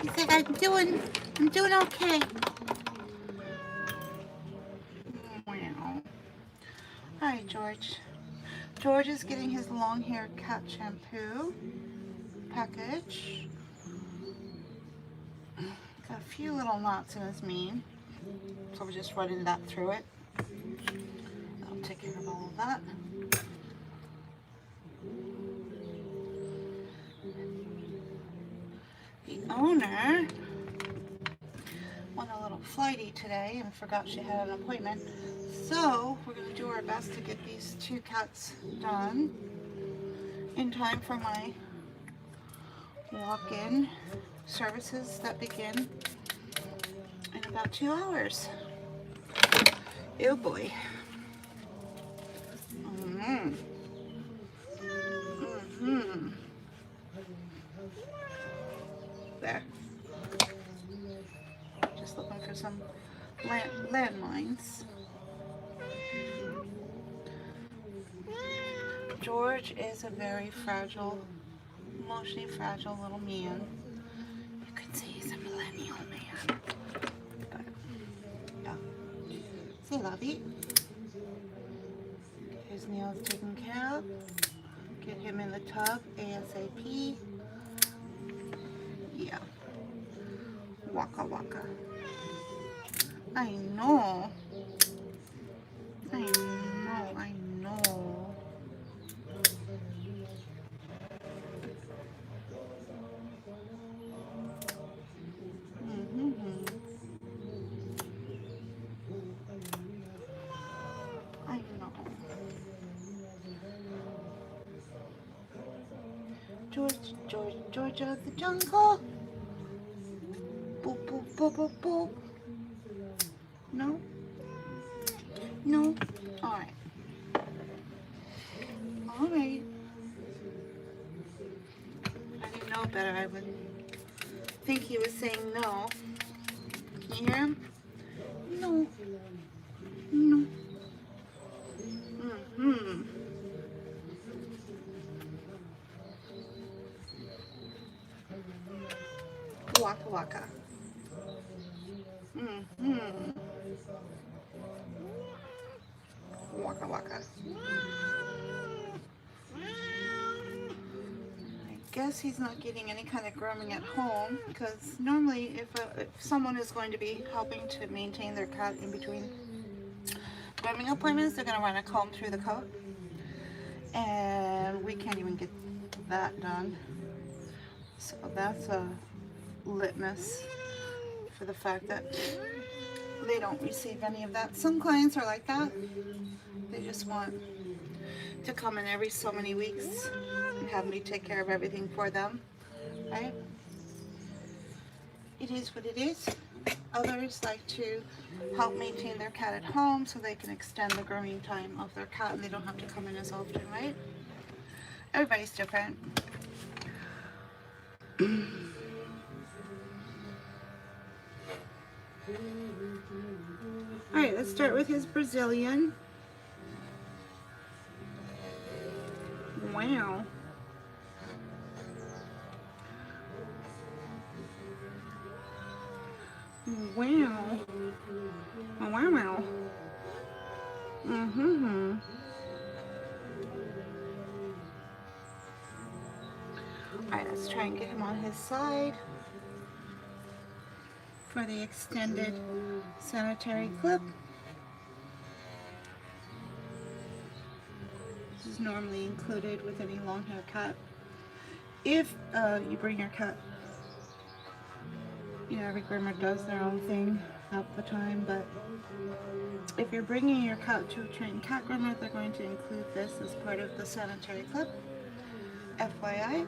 He's like, I'm doing okay. Wow. Alright, George. George is getting his long hair cat shampoo package. Got a few little knots in his mane, so we're just running that through it. I'll take care of all of that. The owner went a little flighty today and forgot she had an appointment, so we're going to do our best to get these two cats done in time for my walk-in services that begin in about 2 hours. Oh boy. There. Just looking for some landmines. George is a very fragile, emotionally fragile little man. You could say he's a millennial man. But, yeah. Say lovey. Get his nails taken care of. Get him in the tub ASAP. Yeah. Waka waka. I know. I know. I know. I know. Georgia of the jungle. Boop, boop, boop, boop, boop. No? No? Alright. Alright. I didn't know better. I would think he was saying no. Can you hear him? No. No. Waka waka. Waka waka. I guess he's not getting any kind of grooming at home, because normally if someone is going to be helping to maintain their cat in between grooming appointments, they're going to run a comb through the coat, and we can't even get that done. So that's a litmus for the fact that they don't receive any of that. Some clients are like that. They just want to come in every so many weeks and have me take care of everything for them, right? It is what it is. Others like to help maintain their cat at home so they can extend the grooming time of their cat and they don't have to come in as often, right? Everybody's different. Alright, let's start with his Brazilian. Wow. Wow. Wow, wow. Alright, let's try and get him on his side for the extended sanitary clip. This is normally included with any long hair cat. If you bring your cat, you know, every groomer does their own thing half the time, but if you're bringing your cat to a trained cat groomer, they're going to include this as part of the sanitary clip. FYI.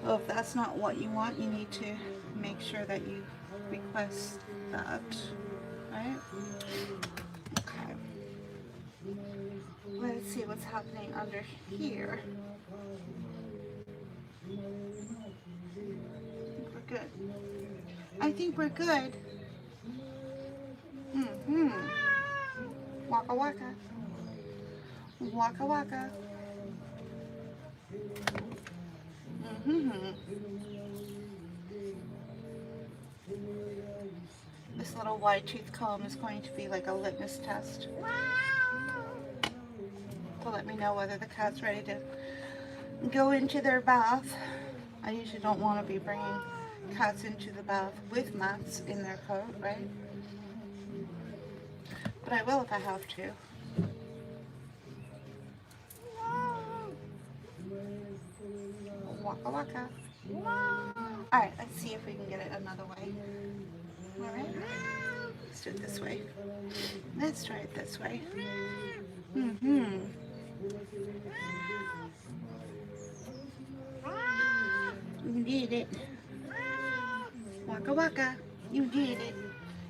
So if that's not what you want, you need to make sure that you request that, right? Okay. Let's see what's happening under here. I think we're good. Waka waka. Waka waka. little wide tooth comb is going to be like a litmus test to let me know whether the cat's ready to go into their bath. I usually don't want to be bringing cats into the bath with mats in their coat, right? But I will if I have to. Waka waka. Alright, let's see if we can get it another way. Alright, let's do it this way. Let's try it this way. You did it. Waka waka. You did it.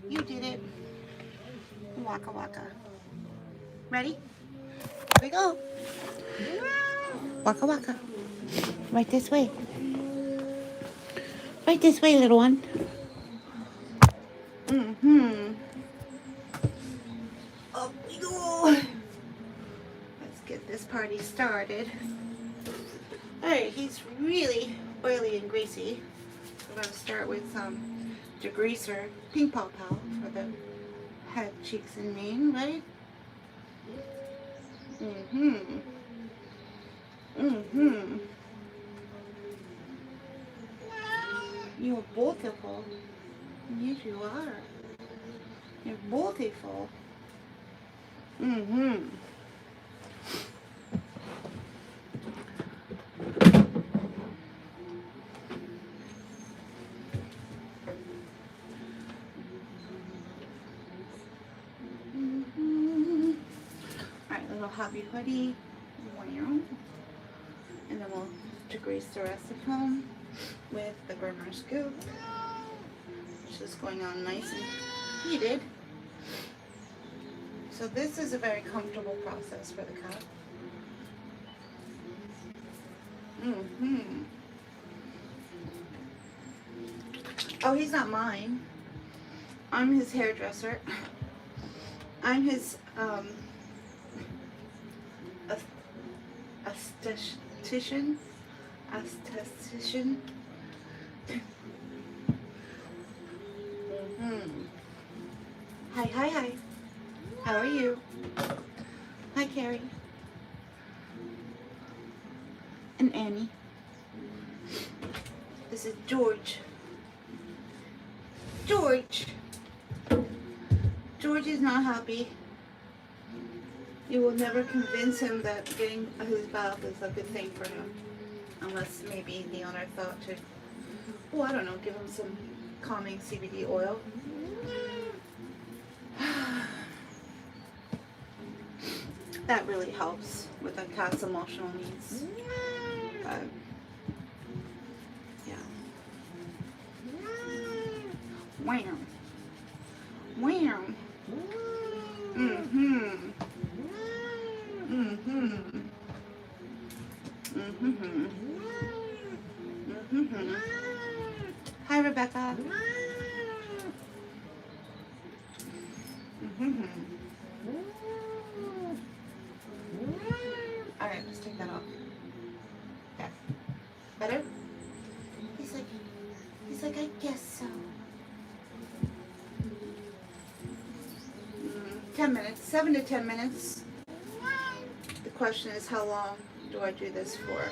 You did it. Waka waka. Ready? Here we go. Waka waka. Right this way. Right this way, little one. Up we go. Let's get this party started. Alright, he's really oily and greasy. I'm going to start with some degreaser, Pink Paw Pal, for the head, cheeks, and mane, right? You're beautiful. Yes, you are. You're beautiful. Alright, little hobby hoodie. And then we'll degrease the rest of him with the groomer scoop, which is going on nice and heated. So this is a very comfortable process for the cat. Oh, he's not mine. I'm his hairdresser. I'm his esthetician. Hi. How are you? Hi, Carrie. And Annie. This is George. George is not happy. You will never convince him that getting his bath is a good thing for him. Unless maybe the owner thought to, oh, I don't know, give him some calming CBD oil. That really helps with a cat's emotional needs. Yeah. Wow. Hi, Rebecca. Alright, let's take that off. Okay. Better? He's like, I guess so. 10 minutes, 7 to 10 minutes. The question is, how long do I do this for?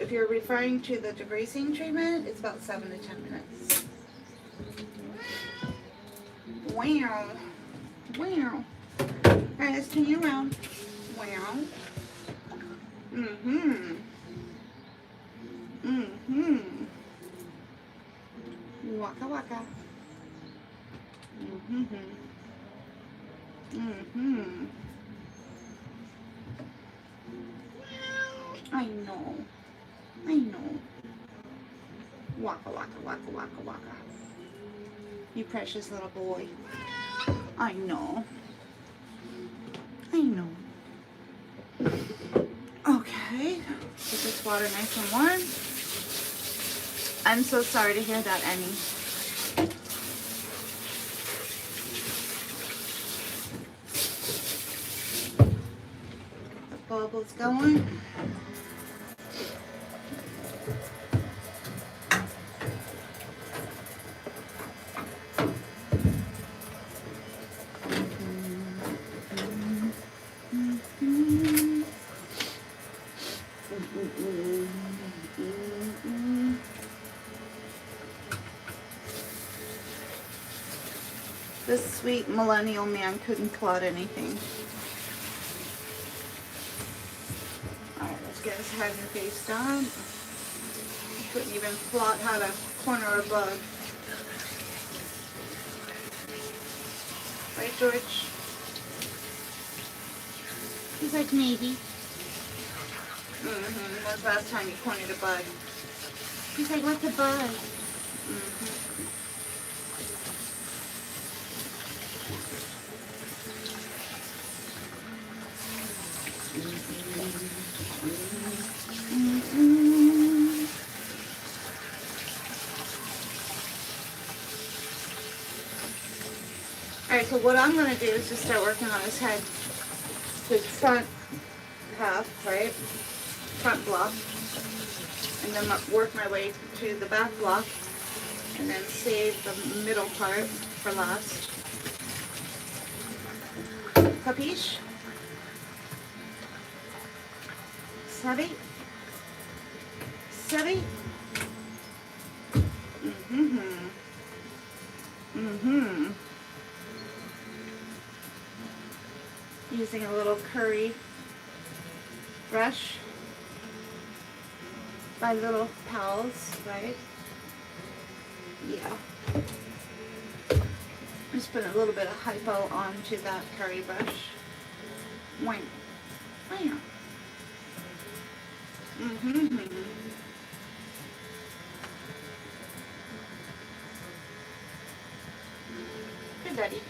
If you're referring to the degreasing treatment, it's about 7 to 10 minutes. Wow. Alright, let's turn you around. Wow. Waka waka. I know. Waka waka waka waka waka. You precious little boy. I know. Okay. Get this water nice and warm. I'm so sorry to hear that, Annie. The bubbles going. This sweet millennial man couldn't clot anything. Alright, let's get his head and face done. Couldn't even plot how to corner a bug. Right, George? He's like, maybe. When's the last time you cornered a bug? He's like, what's a bug? Alright, so what I'm going to do is just start working on his head. His front half, right? Front block. And then work my way to the back block. And then save the middle part for last. Capiche? Savvy? Savvy? Using a little curry brush by Little Pals, right? Yeah. Just put a little bit of hypo onto that curry brush. Wham. Wham. Good daddy.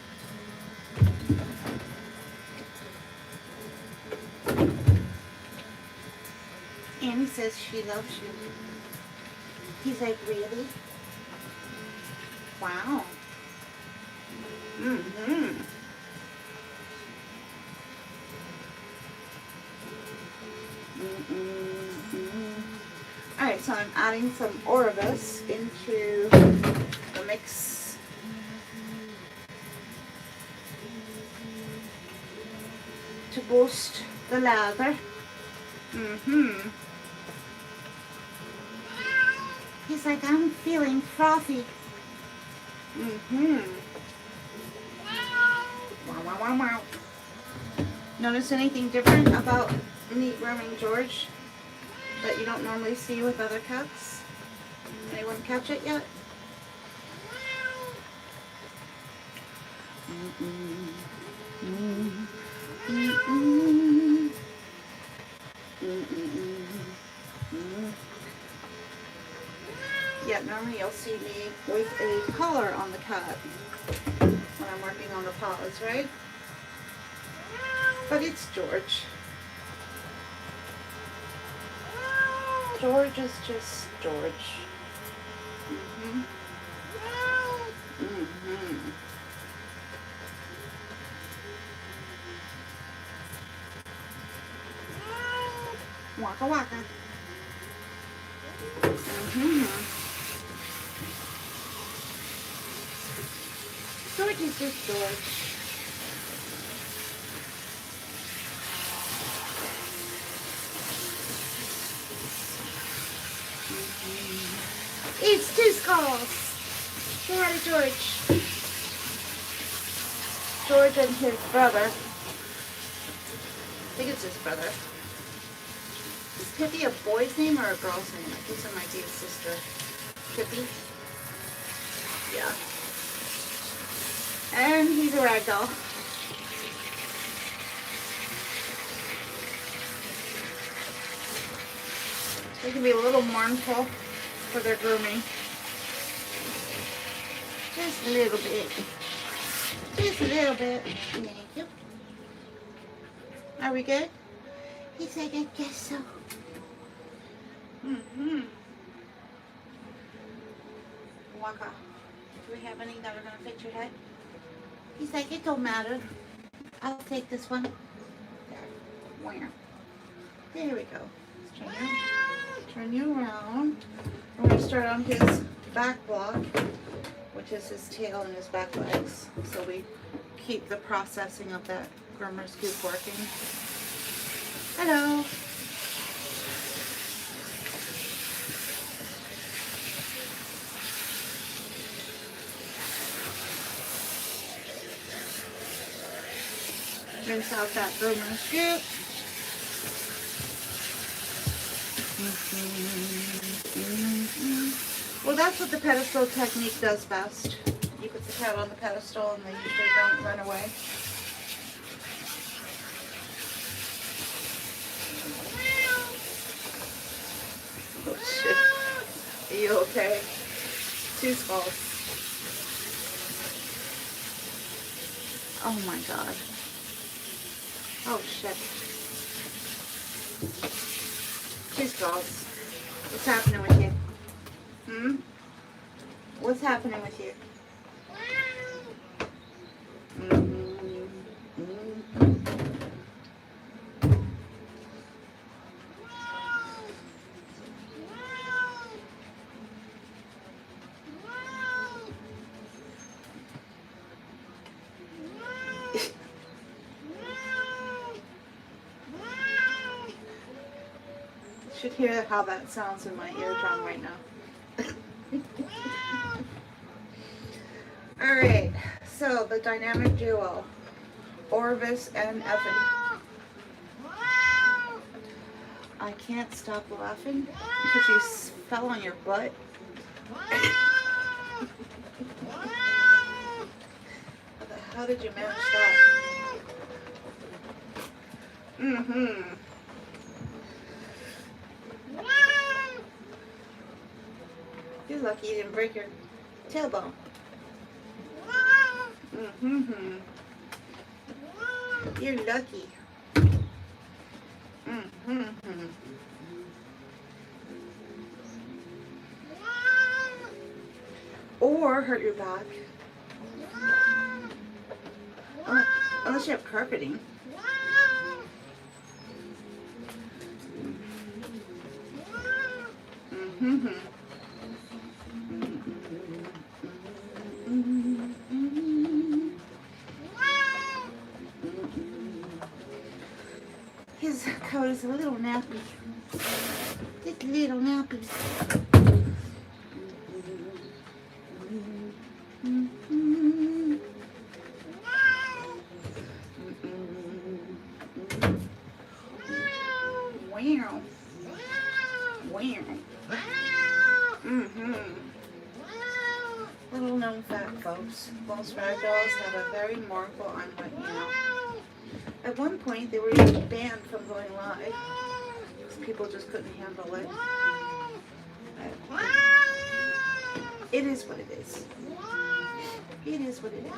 Annie says she loves you. He's like, really? Wow. Alright, so I'm adding some Orvis into the mix. To boost the lather. He's like, I'm feeling frothy. Wow, wow, wow, wow. Notice anything different about Neat Grooming George that you don't normally see with other cats? Anyone catch it yet? Yeah, normally you'll see me with a collar on the cat when I'm working on the paws, right? But it's George. George is just George. Waka waka. George is just George. It's two skulls. Say hi to George. George and his brother. I think it's his brother. Is Pippi a boy's name or a girl's name? I guess it might be his sister. Pippi? Yeah. And he's a ragdoll. They can be a little mournful for their grooming. Just a little bit. Just a little bit. Thank you. Are we good? He's like, I guess so. Waka. Do we have any that are going to fit your head? He's like, it don't matter. I'll take this one. There. Where? There we go. Let's turn you around. We're going to start on his back block, which is his tail and his back legs. So we keep the processing of that groomer scoop working. Hello. Rinse out that Grooming scoop. Well, that's what the pedestal technique does best. You put the cat on the pedestal and they usually don't run away. Oh shit. Are you okay? 2 skulls. Oh my god. Oh shit. 2 skulls. What's happening with you? What's happening with you? You should hear how that sounds in my eardrum right now. Alright, so the dynamic duo, Orvis and Evan. I can't stop laughing because you fell on your butt. How did you manage that? You're lucky you didn't break your tailbone. You're lucky. Or hurt your back. Unless you have carpeting. His coat is a little nappy. Just a little nappy. Wow. Little known fact, folks. Most ragdolls have a very mournful, unwet meow. At one point, they were even banned from going live because people just couldn't handle it. It is what it is. It is what it is.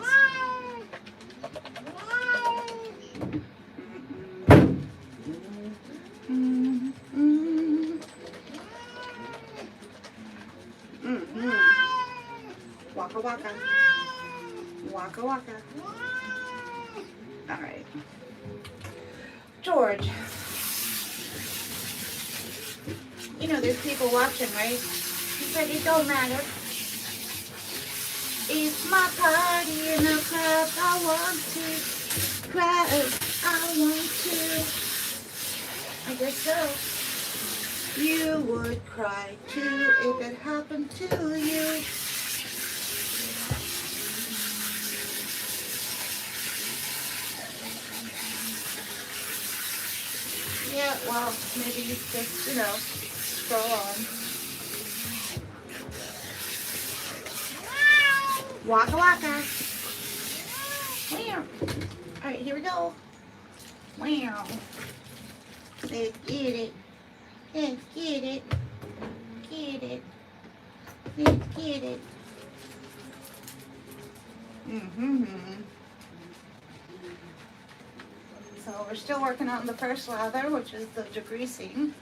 Waka waka. Waka waka. Alright. George. You know there's people watching, right? He said it don't matter. It's my party in the club. I want to cry. I want to. I guess so. You would cry too if it happened to you. Yeah, well, maybe you just, you know, scroll on. Waka waka. Wow. Alright, here we go. Wow. Let's get it. Let's get it. Get it. Let's get it. So we're still working on the first lather, which is the degreasing,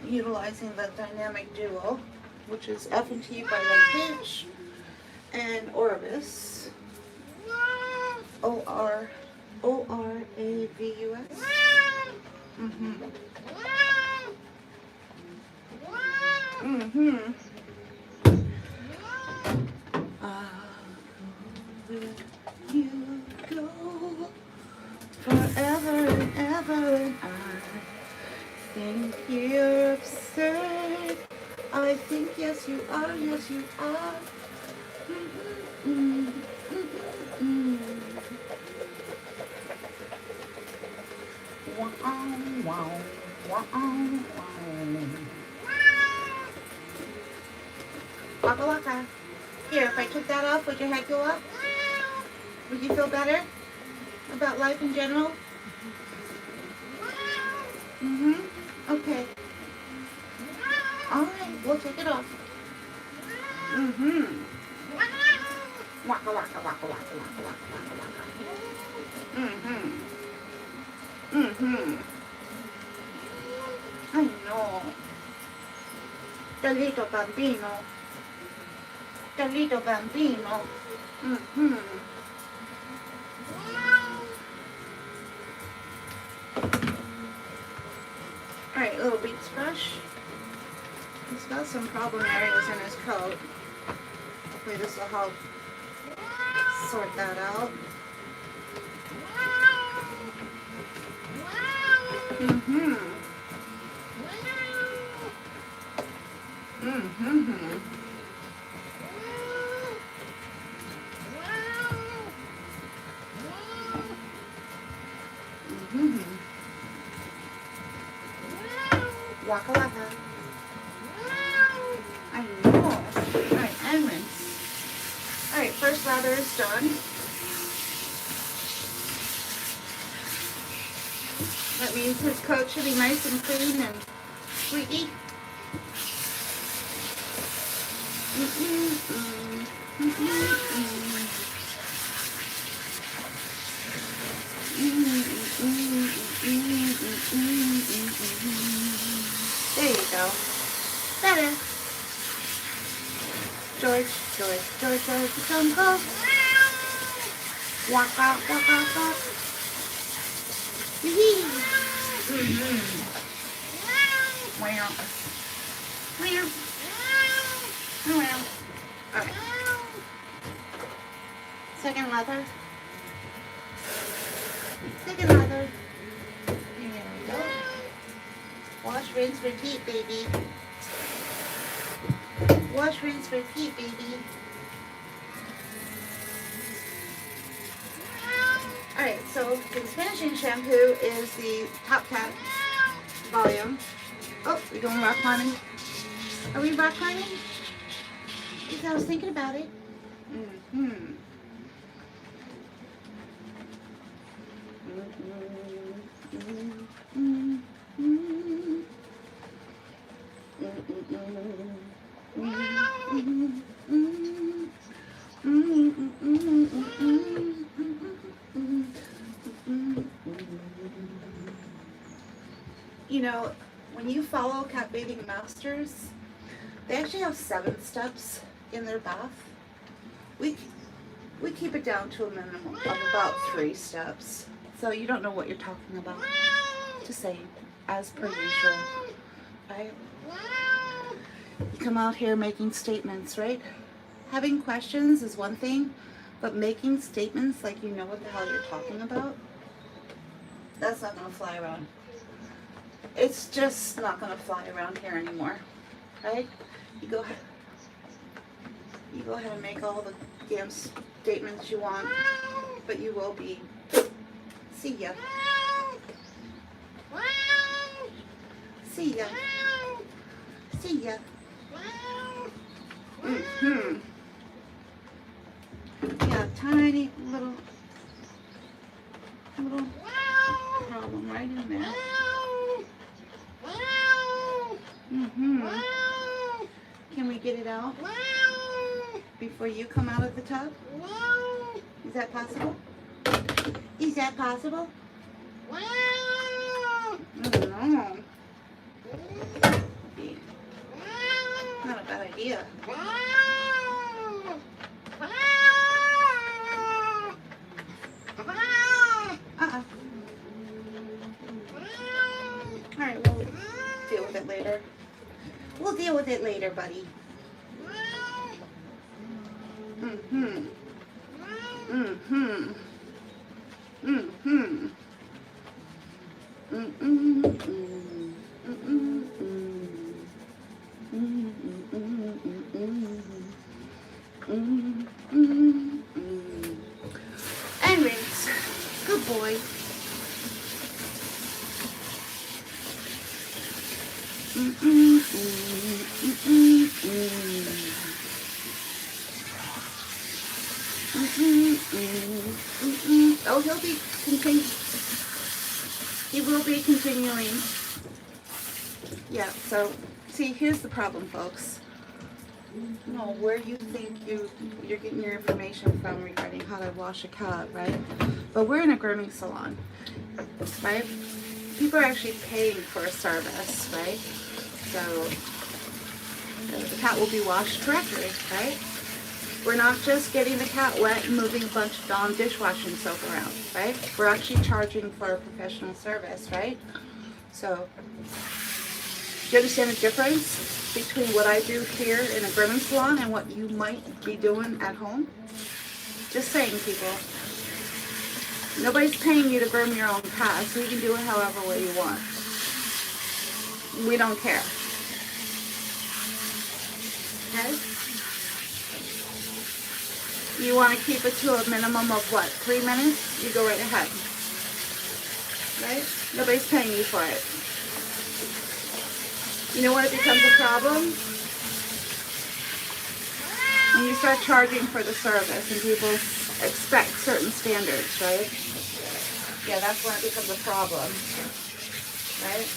utilizing the dynamic duo, which is F&T by Lake Beach and Orvis, O-R-A-V-U-S. You go forever and ever, and I think you're absurd. I think yes you are, yes you are. Wow. Wow. Waka waka. Here, if I took that off, would your head go up? Would you feel better about life in general? Mm-hmm. Okay. All right, we'll take it off. Mm-hmm. Waka waka waka waka waka waka waka waka. Mm-hmm. Mm-hmm. I know. The little bambino. The little bambino. Mm-hmm. Alright, little Beats brush. He's got some problem areas in his coat. Hopefully this will help sort that out. Mm-hmm. Mm-hmm. Mm-hmm. Waka waka. I know. Alright, and rinse. Alright, first lather is done. That means his coat should be nice and clean and squeaky. There you go. Better. George, don't go. Walk out, walk out, walk. Wow. Alright. Second leather. Second leather. There we go. Wash, rinse, repeat, baby. Wash, rinse, repeat, baby. Alright, so his finishing shampoo is the Top Cat volume. Oh, we going rock climbing? Are we rock climbing? Because I was thinking about it. Mm-hmm. You know, when you follow cat bathing masters, they actually have 7 steps in their bath. We keep it down to a minimum of about 3 steps. So you don't know what you're talking about. Just saying, as per usual. Right? You come out here making statements, right? Having questions is one thing, but making statements like you know what the hell you're talking about, that's not going to fly around. It's just not going to fly around here anymore, right? You go ahead and make all the damn statements you want, but you will be. See ya. See ya. See ya. Mm-hmm. Yeah, tiny little problem right in there. Mm-hmm. Can we get it out before you come out of the tub? Is that possible? Is that possible? I don't know. Not a bad idea. Alright, we'll deal with it later. We'll deal with it later, buddy. Mm-hmm. Mm-hmm. Mm-hmm. And rinse. Good boy. Oh, he will be continuing. Yeah, so see, here's the problem, folks. No, where you think you're getting your information from regarding how to wash a cat, right? But we're in a grooming salon, right? People are actually paying for a service, right? So the cat will be washed correctly, right? We're not just getting the cat wet and moving a bunch of Dawn dishwashing soap around, right? We're actually charging for a professional service, right? So, do you understand the difference between what I do here in a grooming salon and what you might be doing at home? Just saying, people. Nobody's paying you to groom your own cat, so you can do it however way you want. We don't care. Okay? You want to keep it to a minimum of what, 3 minutes? You go right ahead. Right? Nobody's paying you for it. You know when it becomes a problem? When you start charging for the service and people expect certain standards, right? Yeah, that's when it becomes a problem. Right?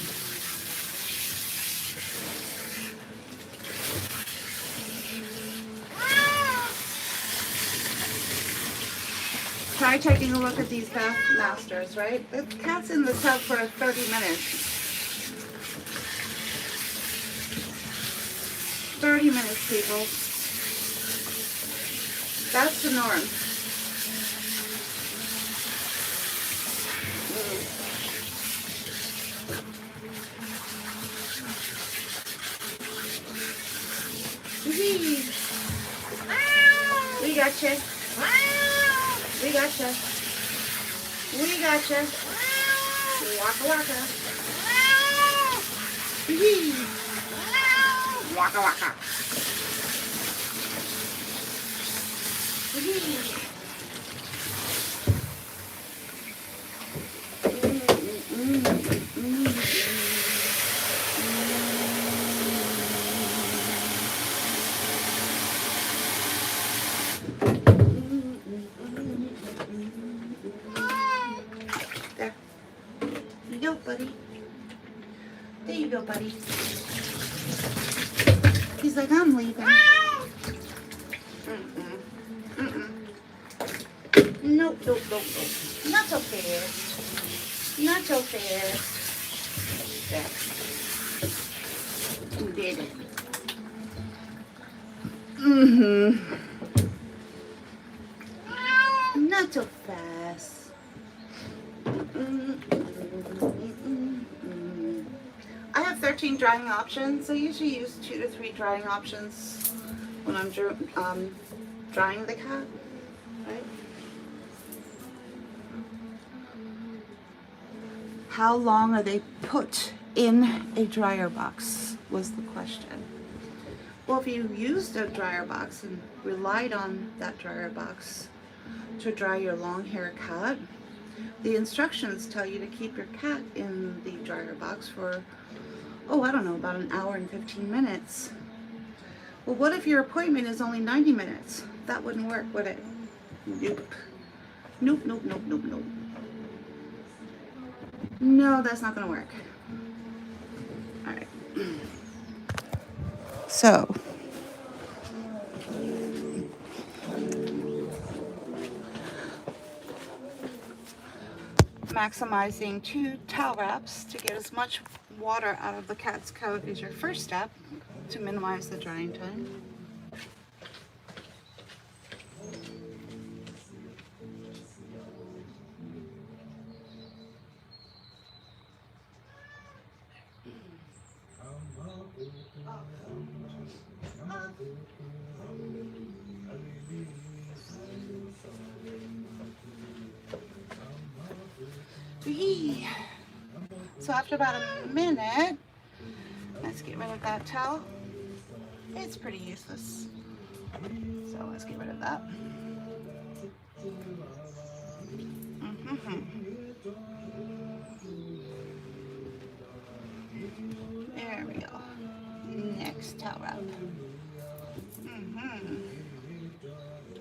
Try taking a look at these bath masters, right? The cat's in the tub for 30 minutes. 30 minutes, people. That's the norm. We gotcha. We gotcha. We gotcha. Waka waka. Waka waka. There. You go, buddy. There you go, buddy. He's like, I'm leaving. Nope, nope, nope, nope. Not so fast. Not so fast. There. You did it. Not so fast. I have 13 drying options. I usually use 2 to 3 drying options when I'm drying the cat, right? How long are they put in a dryer box was the question. Well, if you used a dryer box and relied on that dryer box to dry your long hair cat, the instructions tell you to keep your cat in the dryer box for, oh, I don't know, about an hour and 15 minutes. Well, what if your appointment is only 90 minutes? That wouldn't work, would it? Nope. Nope, nope, nope, nope, nope. No, that's not gonna work. All right. So, maximizing 2 towel wraps to get as much water out of the cat's coat is your first step to minimize the drying time. So after about a minute, let's get rid of that towel. It's pretty useless. So let's get rid of that. There we go. Next towel wrap.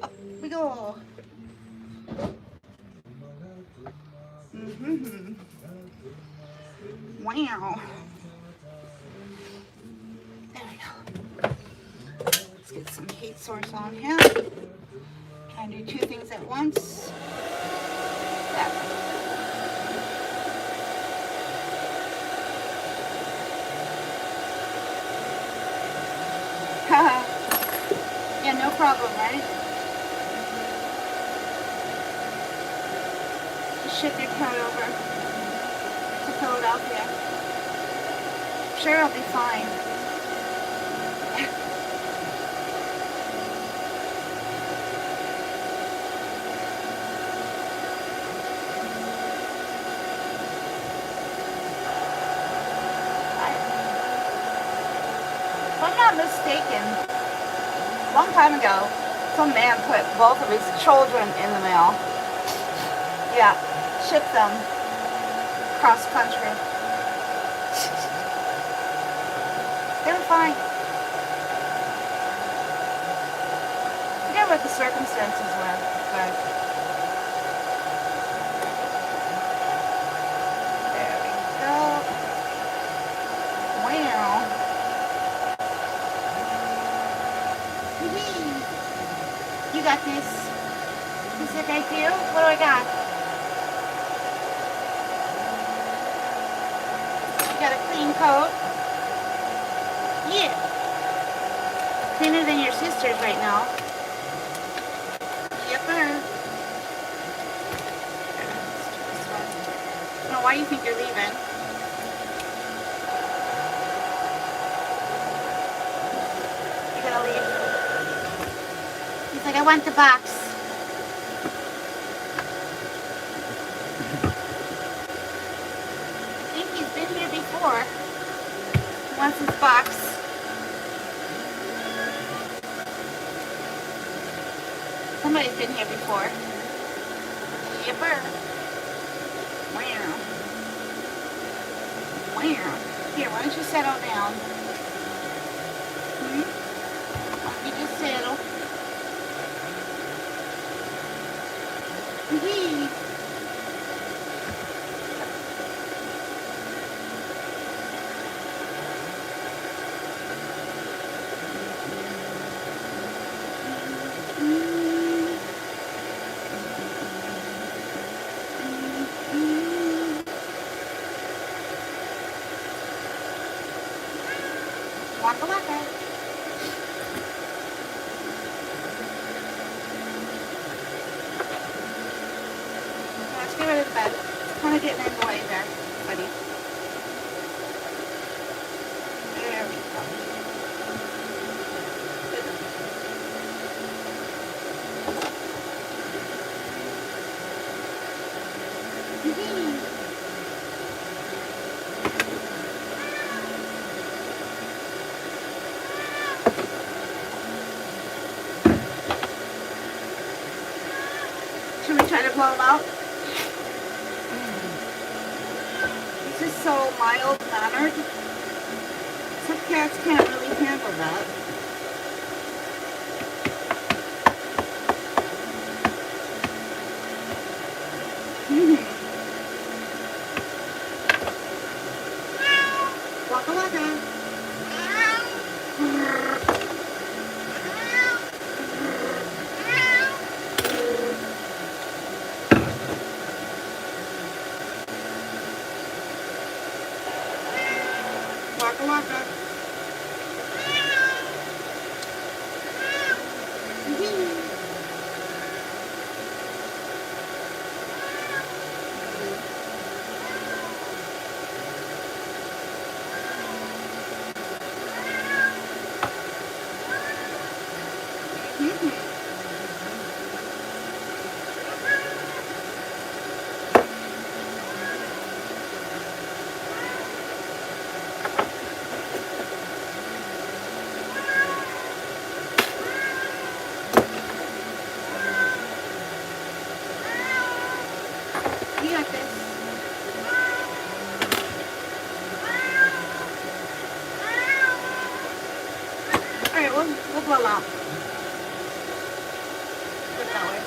Up we go. Wow. There we go. Let's get some heat source on him. Try and do two things at once. That way. Yeah, no problem, right? Just ship your cat over to Philadelphia. Sure, I'll be fine. If I'm not mistaken, a long time ago, some man put both of his children in the mail. Yeah, shipped them cross country. They were fine. I forget what the circumstances were, but there we go. Wow. You got this. You said I do? What do I got? You got a clean coat? Yeah. Cleaner than your sister's right now. Yepper. I don't know why you think you're leaving. You're gonna leave. He's like, I want the box. I think he's been here before. He wants his box. Somebody's been here before. Yipper. Wow. Wow. Here, why don't you settle down? Hmm? Why don't you just settle? Hee. Waka waka. Let's get rid of the bed. Kind of getting in the way there, buddy. There we go. Should we try to blow them out? This is so mild-mannered. Some cats can't really handle that. Waka waka. Waka waka. You got this. Alright, we'll blow out. Put it that way.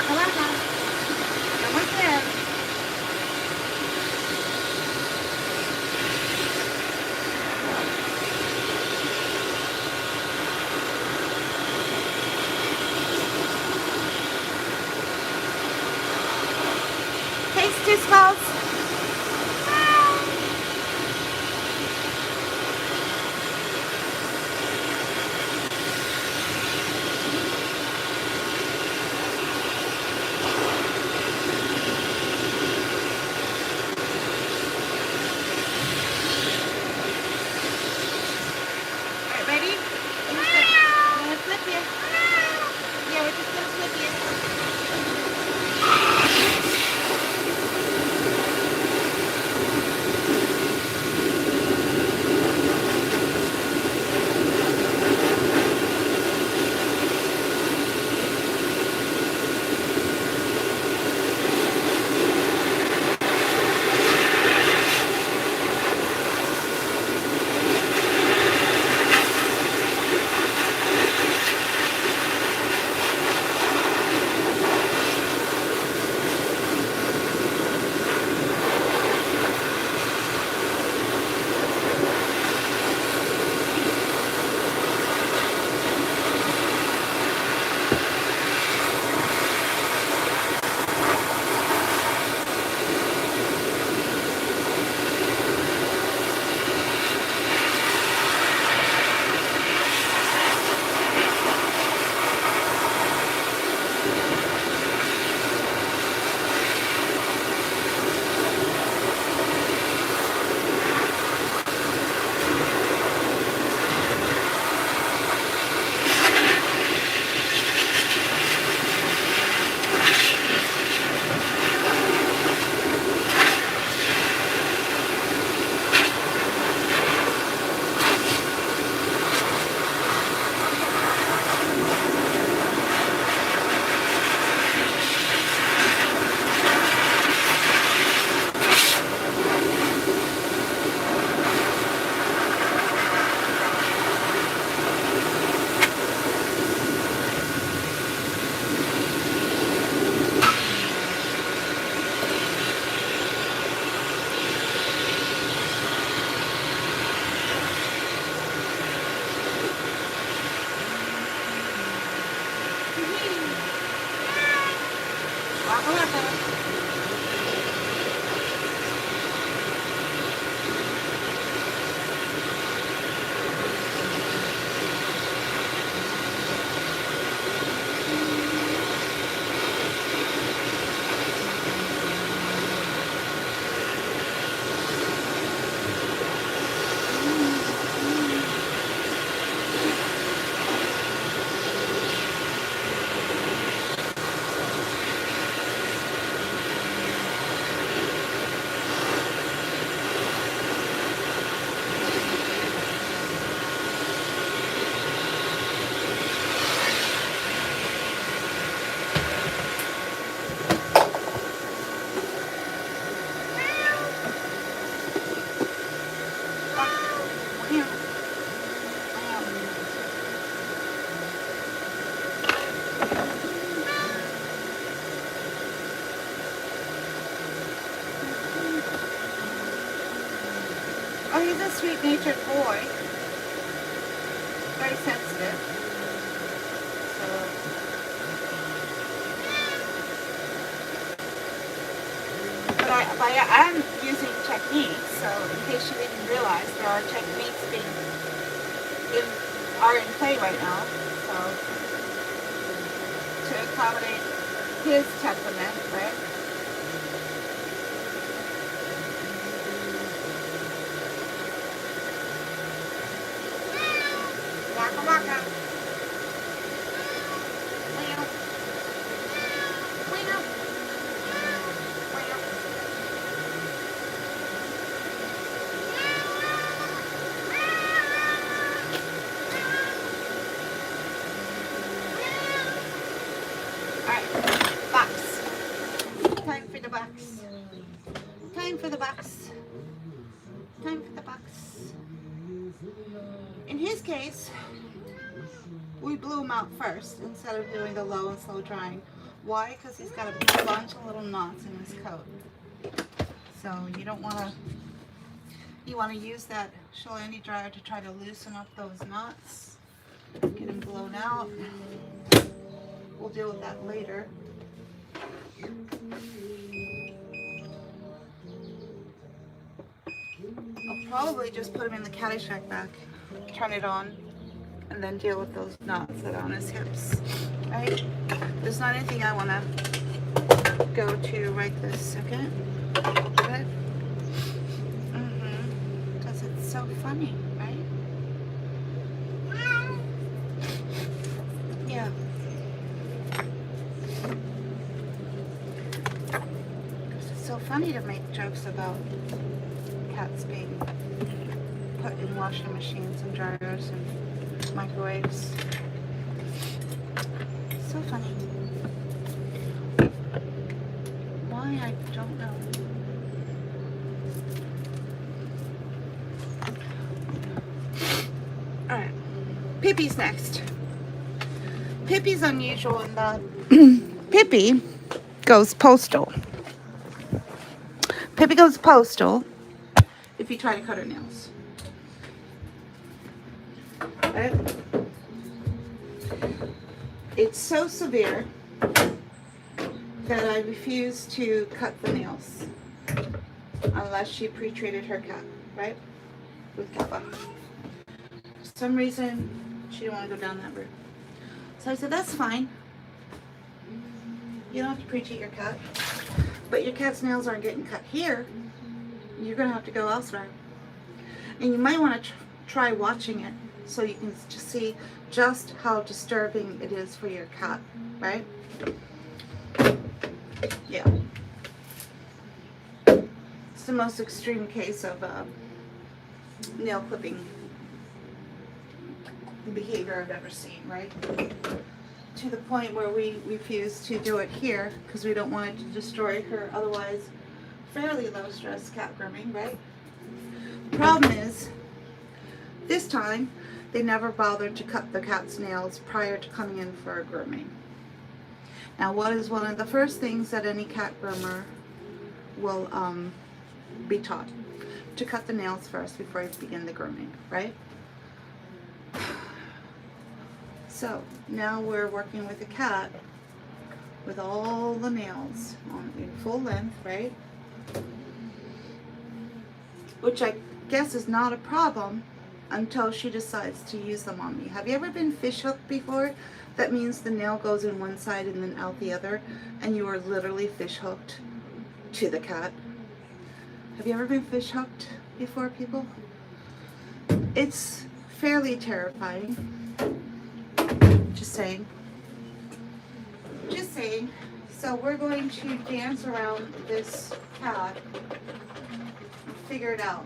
Waka waka. Almost there. Taste two skulls. Alright, ready? I'm gonna flip you. Yeah, we're just gonna flip you. Waka waka. Oh, he's a sweet-natured boy. Very sensitive. So, but I'm using techniques. So, in case you didn't realize, there are techniques are in play right now. So, to accommodate his temperament, right? Waka waka. Meow. Meow. Meow. Alright, box. Time for the box. Time for the box. Time for the box. In his case, we blew him out first instead of doing the low and slow drying. Why? Because he's got a bunch of little knots in his coat. So you don't want to, you want to use that Shalani dryer to try to loosen up those knots, get them blown out. We'll deal with that later. I'll probably just put him in the Caddyshack bag, turn it on, and then deal with those knots that are on his hips, right? There's not anything I want to go to right this second. Good? Because it's so funny, right? Yeah. It's so funny to make jokes about cats being put in washing machines and dryers and microwaves. So funny. Why, I don't know. Alright. Pippi's next. Pippi's unusual in that Pippi goes postal. Pippi goes postal if you try to cut her nails. Right? It's so severe that I refuse to cut the nails unless she pre-treated her cat, right? With Kappa. For some reason, she didn't want to go down that route. So I said, that's fine. You don't have to pre-treat your cat. But your cat's nails aren't getting cut here. You're going to have to go elsewhere. And you might want to try watching it so you can just see just how disturbing it is for your cat, right? Yeah. It's the most extreme case of nail clipping behavior I've ever seen, right? To the point where we refuse to do it here because we don't want it to destroy her otherwise fairly low stress cat grooming, right? The problem is, this time, they never bothered to cut the cat's nails prior to coming in for a grooming. Now, what is one of the first things that any cat groomer will be taught? To cut the nails first before you begin the grooming, right? So, now we're working with a cat with all the nails in full length, right? Which I guess is not a problem until she decides to use them on me. Have you ever been fish hooked before? That means the nail goes in one side and then out the other, and you are literally fish hooked to the cat. Have you ever been fish hooked before, people? It's fairly terrifying. Just saying. Just saying. So we're going to dance around this cat and figure it out.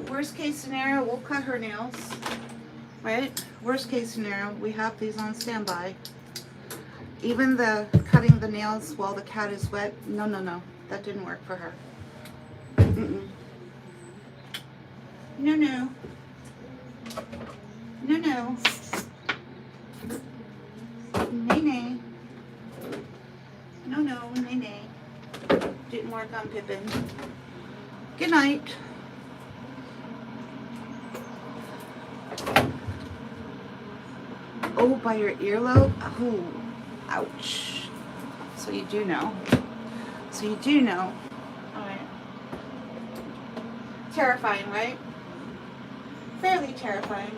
Worst case scenario, we'll cut her nails, right? Worst case scenario, we have these on standby. Even the cutting the nails while the cat is wet, no, that didn't work for her. No. No. Nay. No, nay. Didn't work on Pippin. Good night. Oh, by your earlobe? Oh, ouch. So you do know. Alright. Terrifying, right? Fairly terrifying.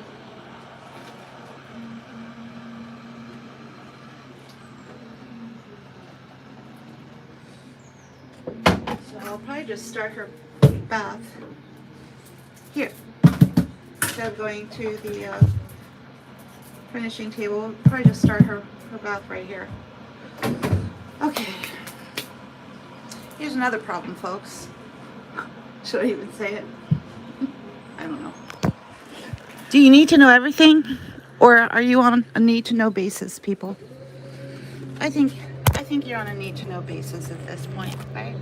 So I'll probably just start her bath here. Instead of going to the finishing table, we'll probably just start her bath right here. Okay. Here's another problem, folks. Should I even say it? I don't know. Do you need to know everything? Or are you on a need-to-know basis, people? I think you're on a need-to-know basis at this point, right?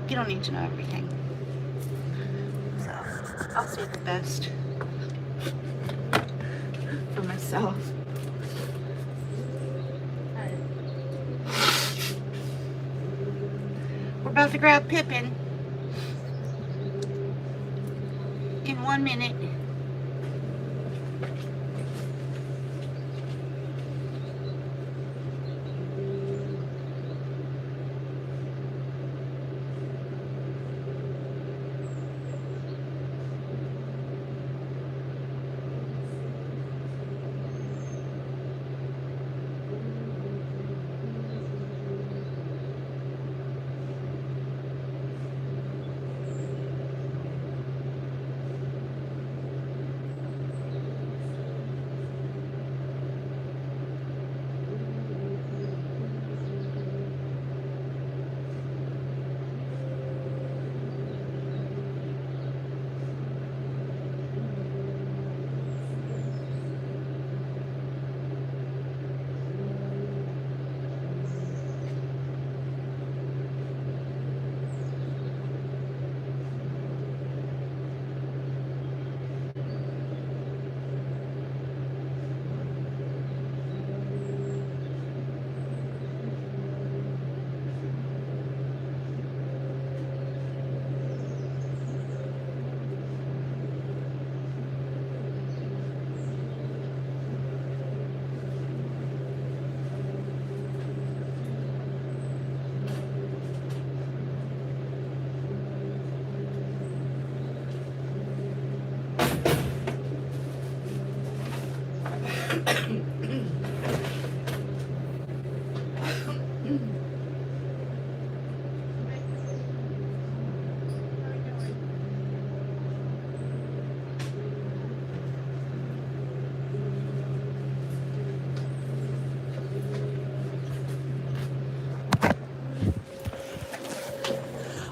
You don't need to know everything. So, I'll say the best for myself. Alright. about to grab Pippin in 1 minute.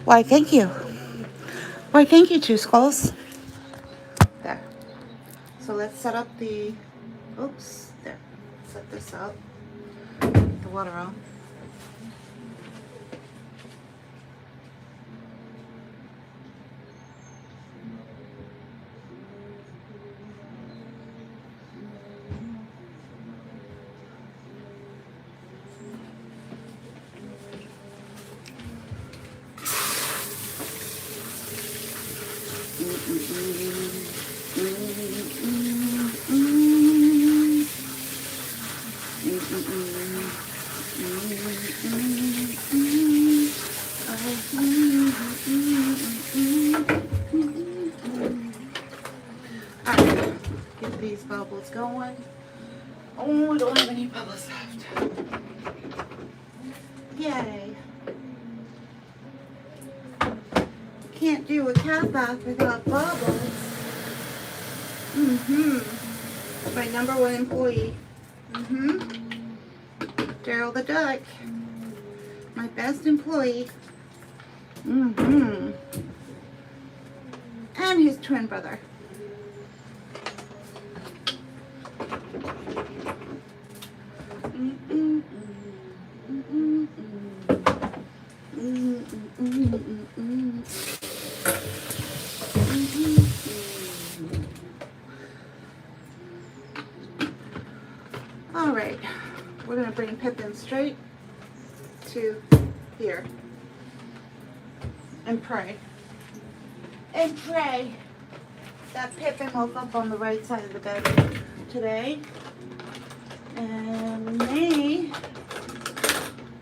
Why, thank you. Why, thank you, Two Skulls. There. So let's set up the, oops, there. Set this up. The water on. Alright, get these bubbles going. Oh, we don't have any bubbles left. Yay. Can't do a cat bath without bubbles. My number one employee. Daryl the duck. My best employee. And his twin brother. All right, we're gonna bring Pippin straight to here and pray that Pippin woke up on the right side of the bed today, and we may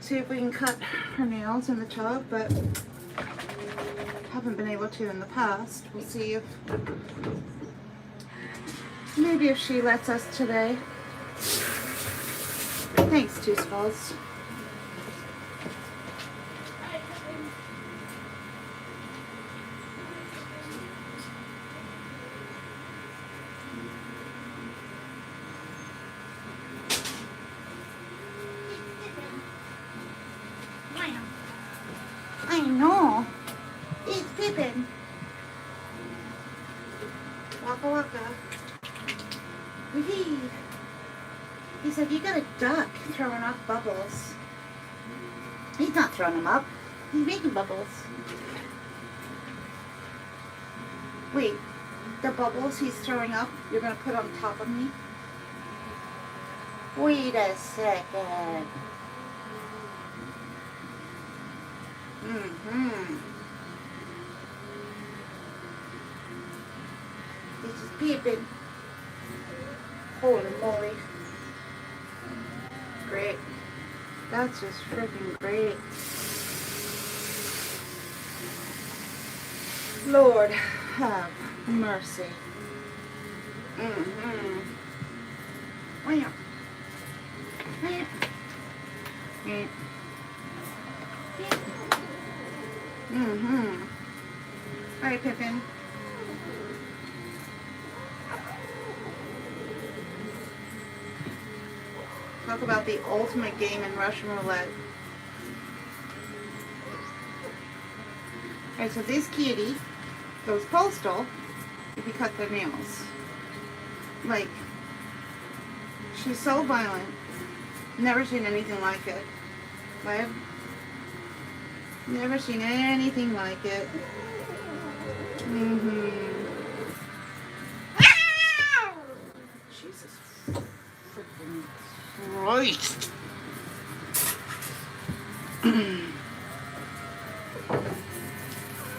see if we can cut her nails in the tub, but haven't been able to in the past. We'll see if maybe if she lets us today. Thanks, Two Skulls. I know. It's Pippin. Waka waka. Wee. He said, you got a duck throwing off bubbles. He's not throwing them up. He's making bubbles. Wait, the bubbles he's throwing up, you're going to put on top of me? Wait a second. This is peeping. Holy moly. Great. That's just freaking great. Lord, have mercy. All right, Pippin. Talk about the ultimate game in Russian roulette. Alright, so this kitty goes postal if you cut their nails. Like, she's so violent. Never seen anything like it. Right? Never seen anything like it. Jesus freaking Christ.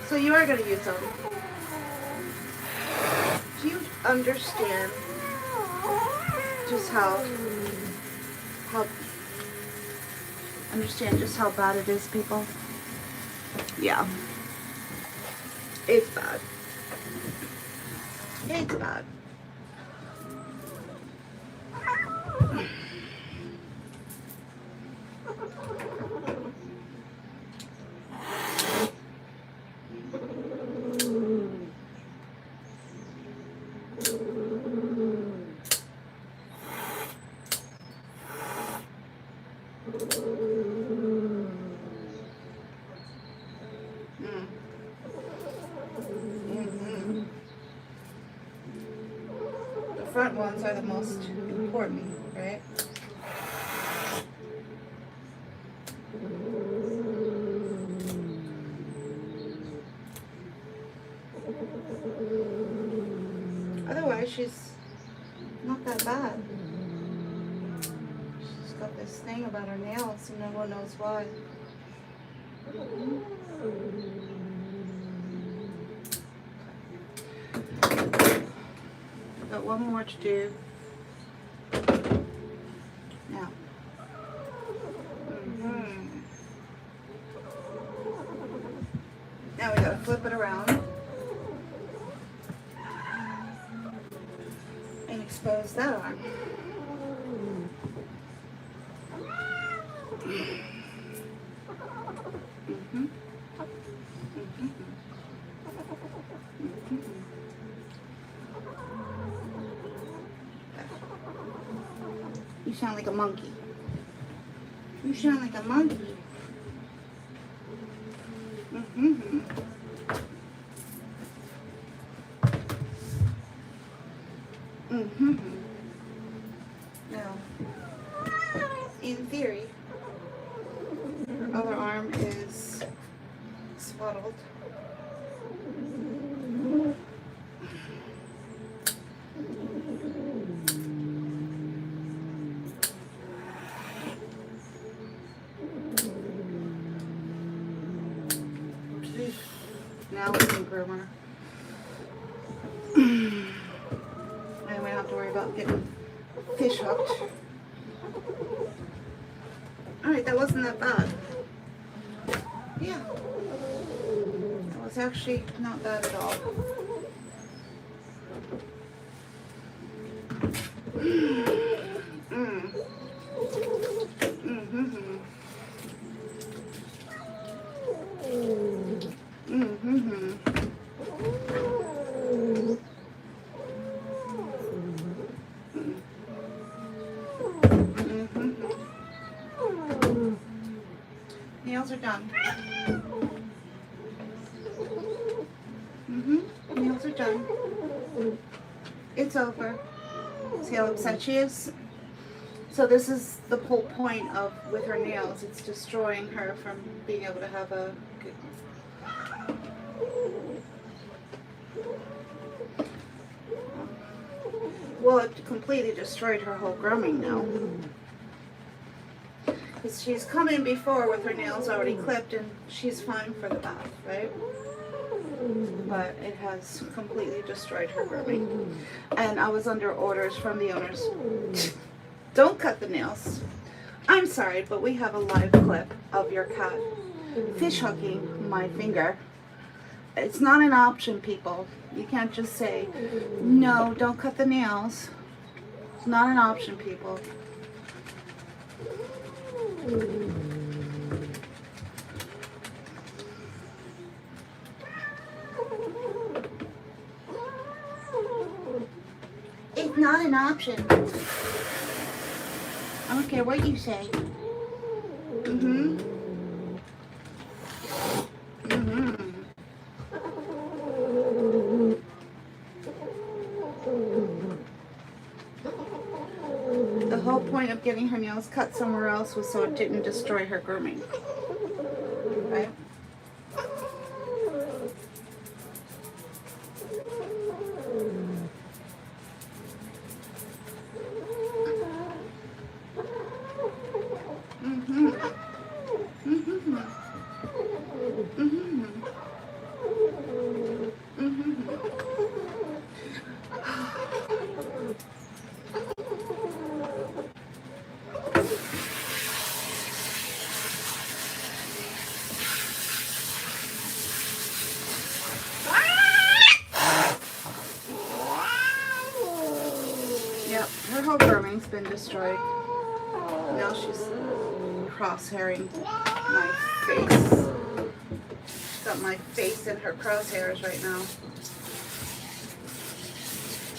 So you are going to use them. Do you understand just how bad it is, people? Yeah. It's bad. It's bad. The front ones are the most important, right? Otherwise, she's not that bad. She's got this thing about her nails and no one knows why. Got one more to do. Now. Now we gotta flip it around and expose that arm. You sound like a monkey. You sound like a monkey. Now, in theory, her other arm is swaddled. Now we can groom her. And we don't have to worry about getting fish hooked. Alright, that wasn't that bad. Yeah. That was actually not bad at all. Nails are done. Nails are done. It's over. See how upset she is? So this is the whole point of with her nails. It's destroying her from being able to have a good... Well, it completely destroyed her whole grooming now. Because she's come in before with her nails already clipped and she's fine for the bath, right? But it has completely destroyed her grooming. And I was under orders from the owners. Don't cut the nails. I'm sorry, but we have a live clip of your cat fish hooking my finger. It's not an option, people. You can't just say, no, don't cut the nails. It's not an option, people. It's not an option. I don't care what you say. Mm-hmm. Mm-hmm. The whole point of getting her nails cut somewhere else was so it didn't destroy her grooming. Right? Mm-hmm. Mm-hmm. Mm-hmm. Mm-hmm. Yep, her whole grooming's been destroyed. Now she's crosshairing my face. She's got my face in her crosshairs right now.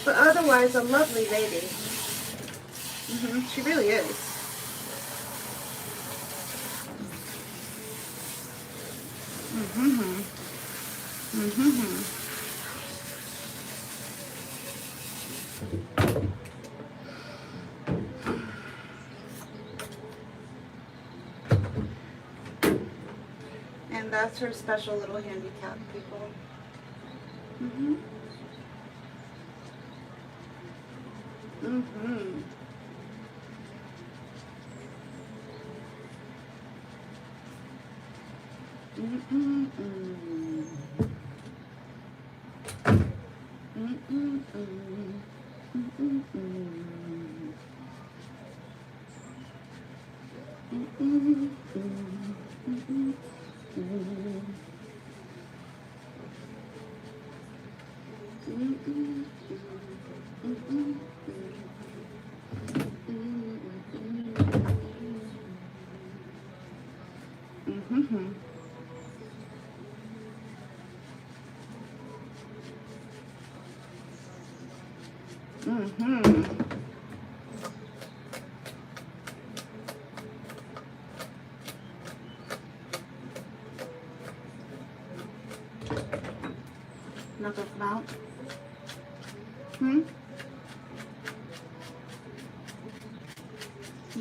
But otherwise, a lovely lady. She really is. And that's her special little handicap, people. Mm-hmm. Knuckle them out.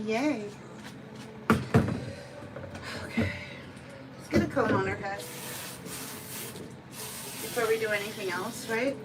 Yay. Okay. Let's get a comb on her head before we do anything else, right?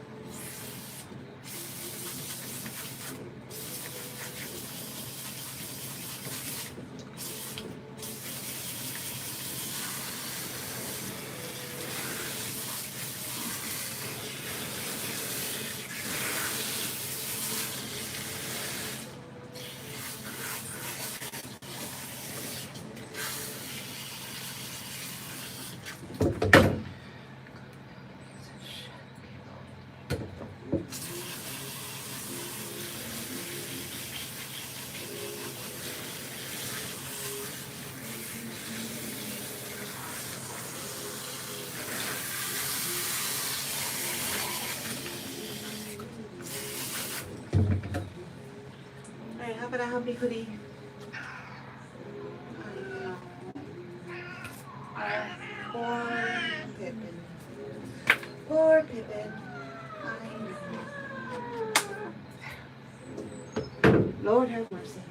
Alright, how about a happy hoodie? Poor Pippin. Poor Pippin. I know. Lord have mercy.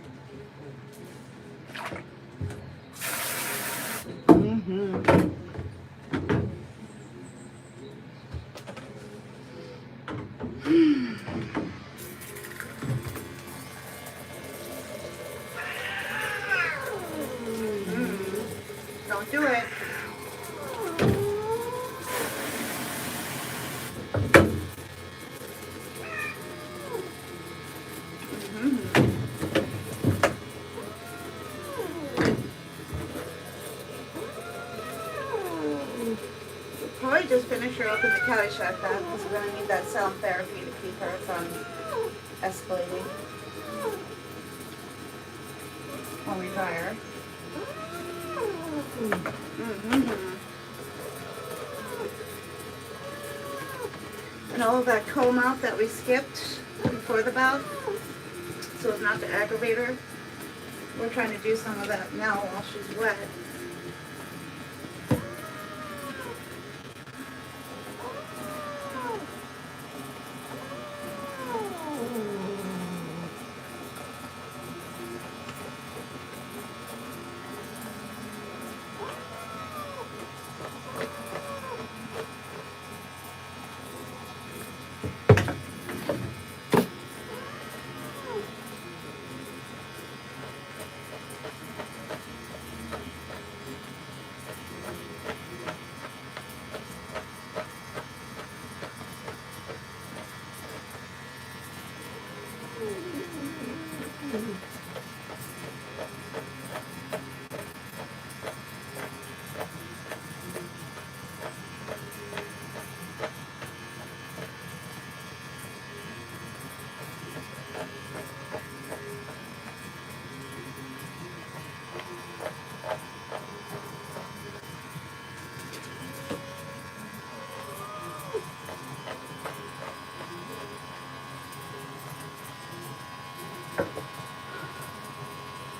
Don't do it. Probably just finish her up in the Caddyshack bath because we're going to need that sound therapy to keep her from escalating when we dry her. And all of that comb out that we skipped before the bath, so as not to aggravate her, we're trying to do some of that now while she's wet.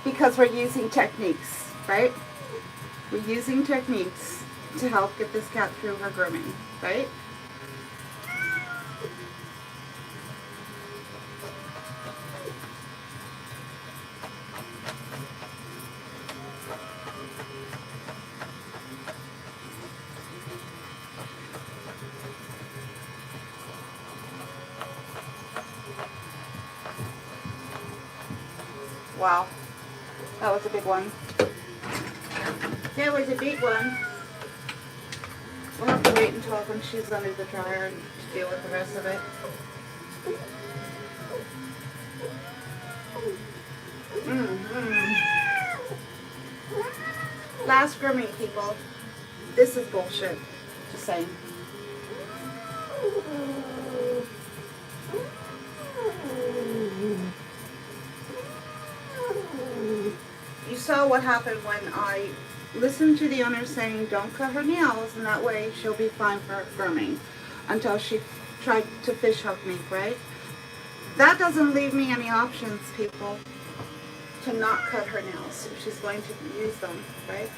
Because we're using techniques, right? We're using techniques to help get this cat through her grooming, right? Wow. That was a big one. That was a big one. We'll have to wait until when she's under the dryer to deal with the rest of it. Last grooming, people. This is bullshit. Just saying. You saw what happened when I listened to the owner saying don't cut her nails, and that way she'll be fine for grooming until she tried to fish hook me, right? That doesn't leave me any options, people, to not cut her nails if she's going to use them, right?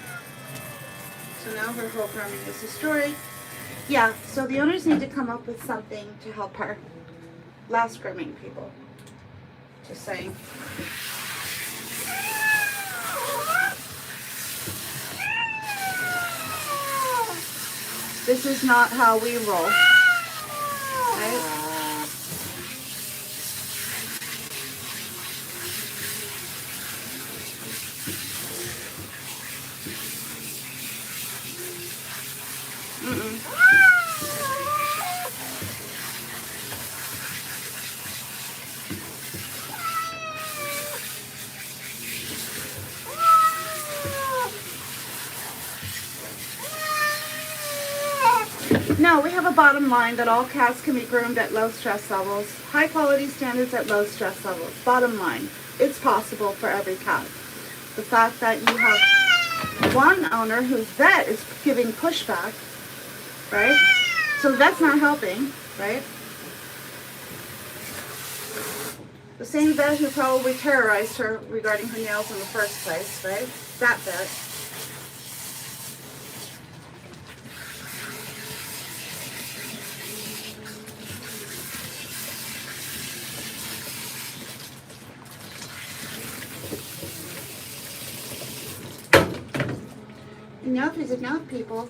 So now her whole grooming is destroyed. Yeah, so the owners need to come up with something to help her. Last grooming, people. Just saying. This is not how we roll. Right? No, we have a bottom line that all cats can be groomed at low stress levels, high quality standards at low stress levels. Bottom line, it's possible for every cat. The fact that you have one owner whose vet is giving pushback, right? So that's not helping, right? The same vet who probably terrorized her regarding her nails in the first place, right? That vet. Enough is enough, people.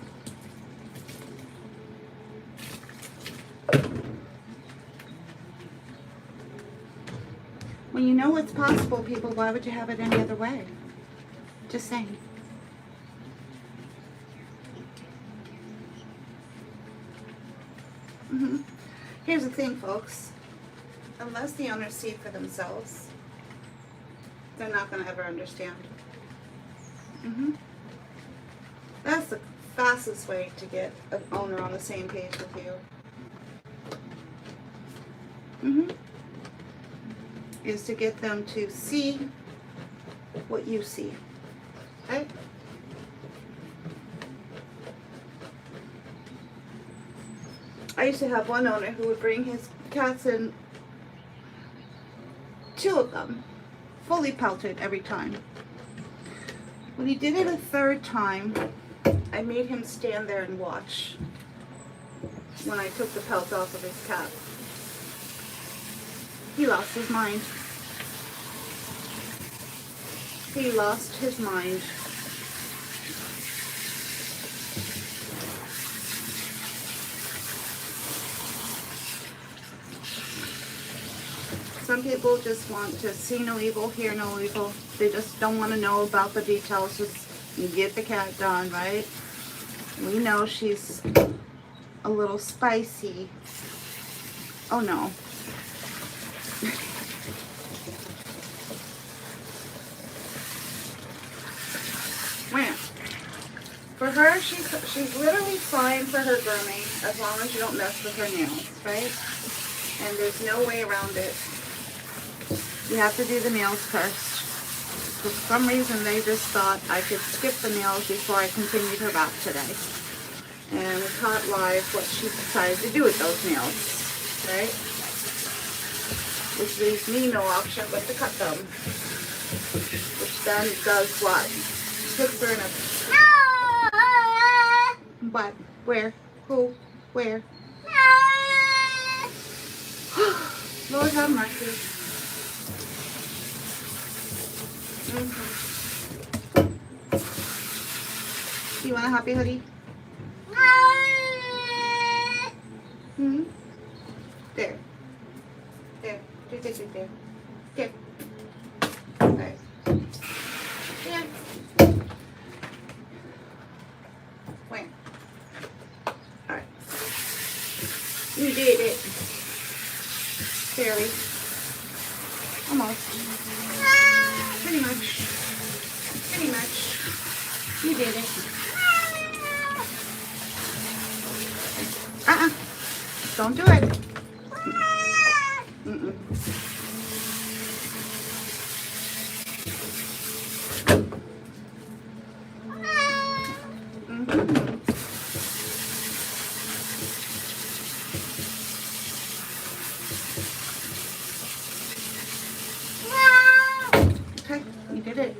When you know what's possible, people, why would you have it any other way? Just saying. Here's the thing, folks. Unless the owners see it for themselves, they're not going to ever understand. That's the fastest way to get an owner on the same page with you. Is to get them to see what you see. Right? I used to have one owner who would bring his cats in, 2 of them, fully pelted every time. When he did it a 3rd time, I made him stand there and watch when I took the pelt off of his cat. He lost his mind. He lost his mind. Some people just want to see no evil, hear no evil. They just don't want to know about the details. Just get the cat done, right? We know she's a little spicy. Oh no. For her, she's literally fine for her grooming as long as you don't mess with her nails, right? And there's no way around it. You have to do the nails first. For some reason, they just thought I could skip the nails before I continued her bath today. And we caught live what she decided to do with those nails, right? Which leaves me no option but to cut them. Which then does what? Puts her in a... What? Where? Who? Where? Lord have mercy. You want a happy hoodie? There. There. There. There. There. There. Where? Alright. You did it. Barely. Almost. Pretty much. Pretty much. You did it. Don't do it. Okay, you did it.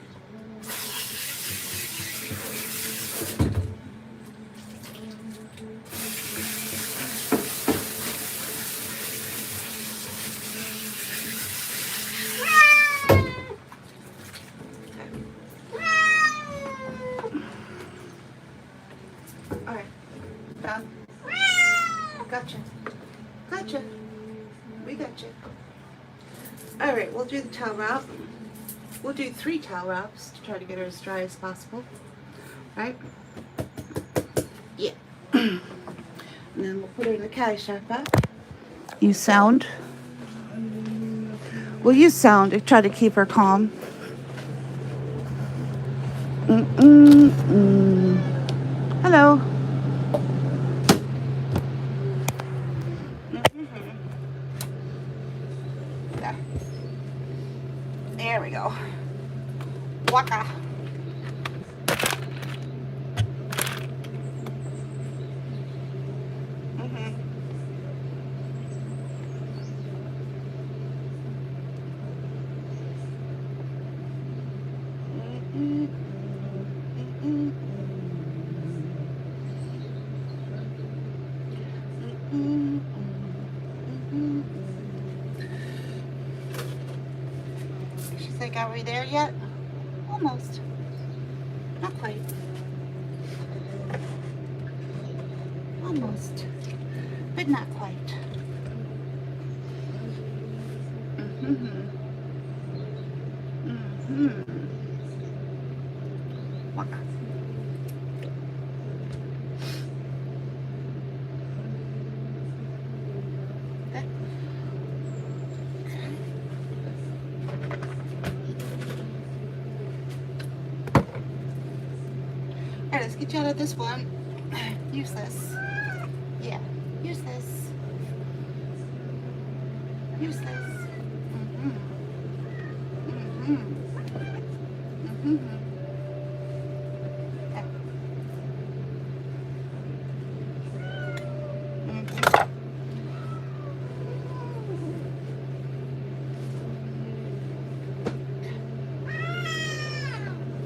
Alright, done. Gotcha. Gotcha. We gotcha. Alright, we'll do the towel wrap. We'll do 3 towel wraps to try to get her as dry as possible. Right? Yeah. And then we'll put her in the Caddyshack back. You sound. Well, you sound to try to keep her calm. Hello. There we go. Waka. She's like, are we there yet? Almost. Not quite. Almost. But not quite. Waka. let's get you out of this one. Useless. Yeah, useless. Useless. Mm-hmm. Mm-hmm. Mm-hmm. Yeah.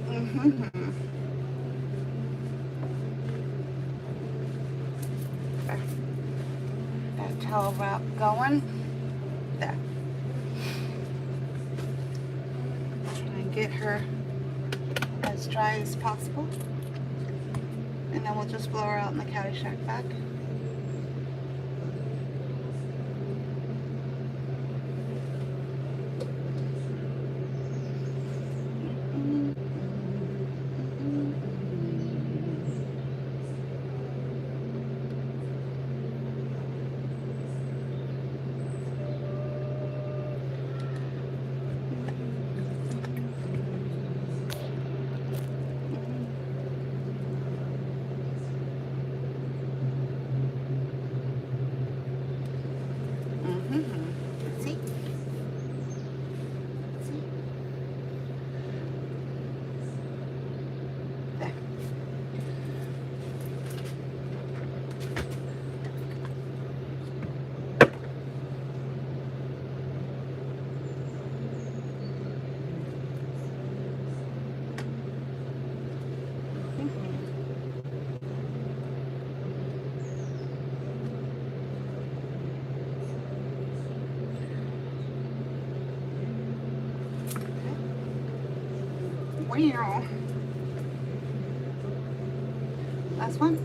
Mm-hmm. That towel wrap going. There. Try and get her as dry as possible. And then we'll just blow her out in the Caddyshack back. See? See? There. Wow. Last one.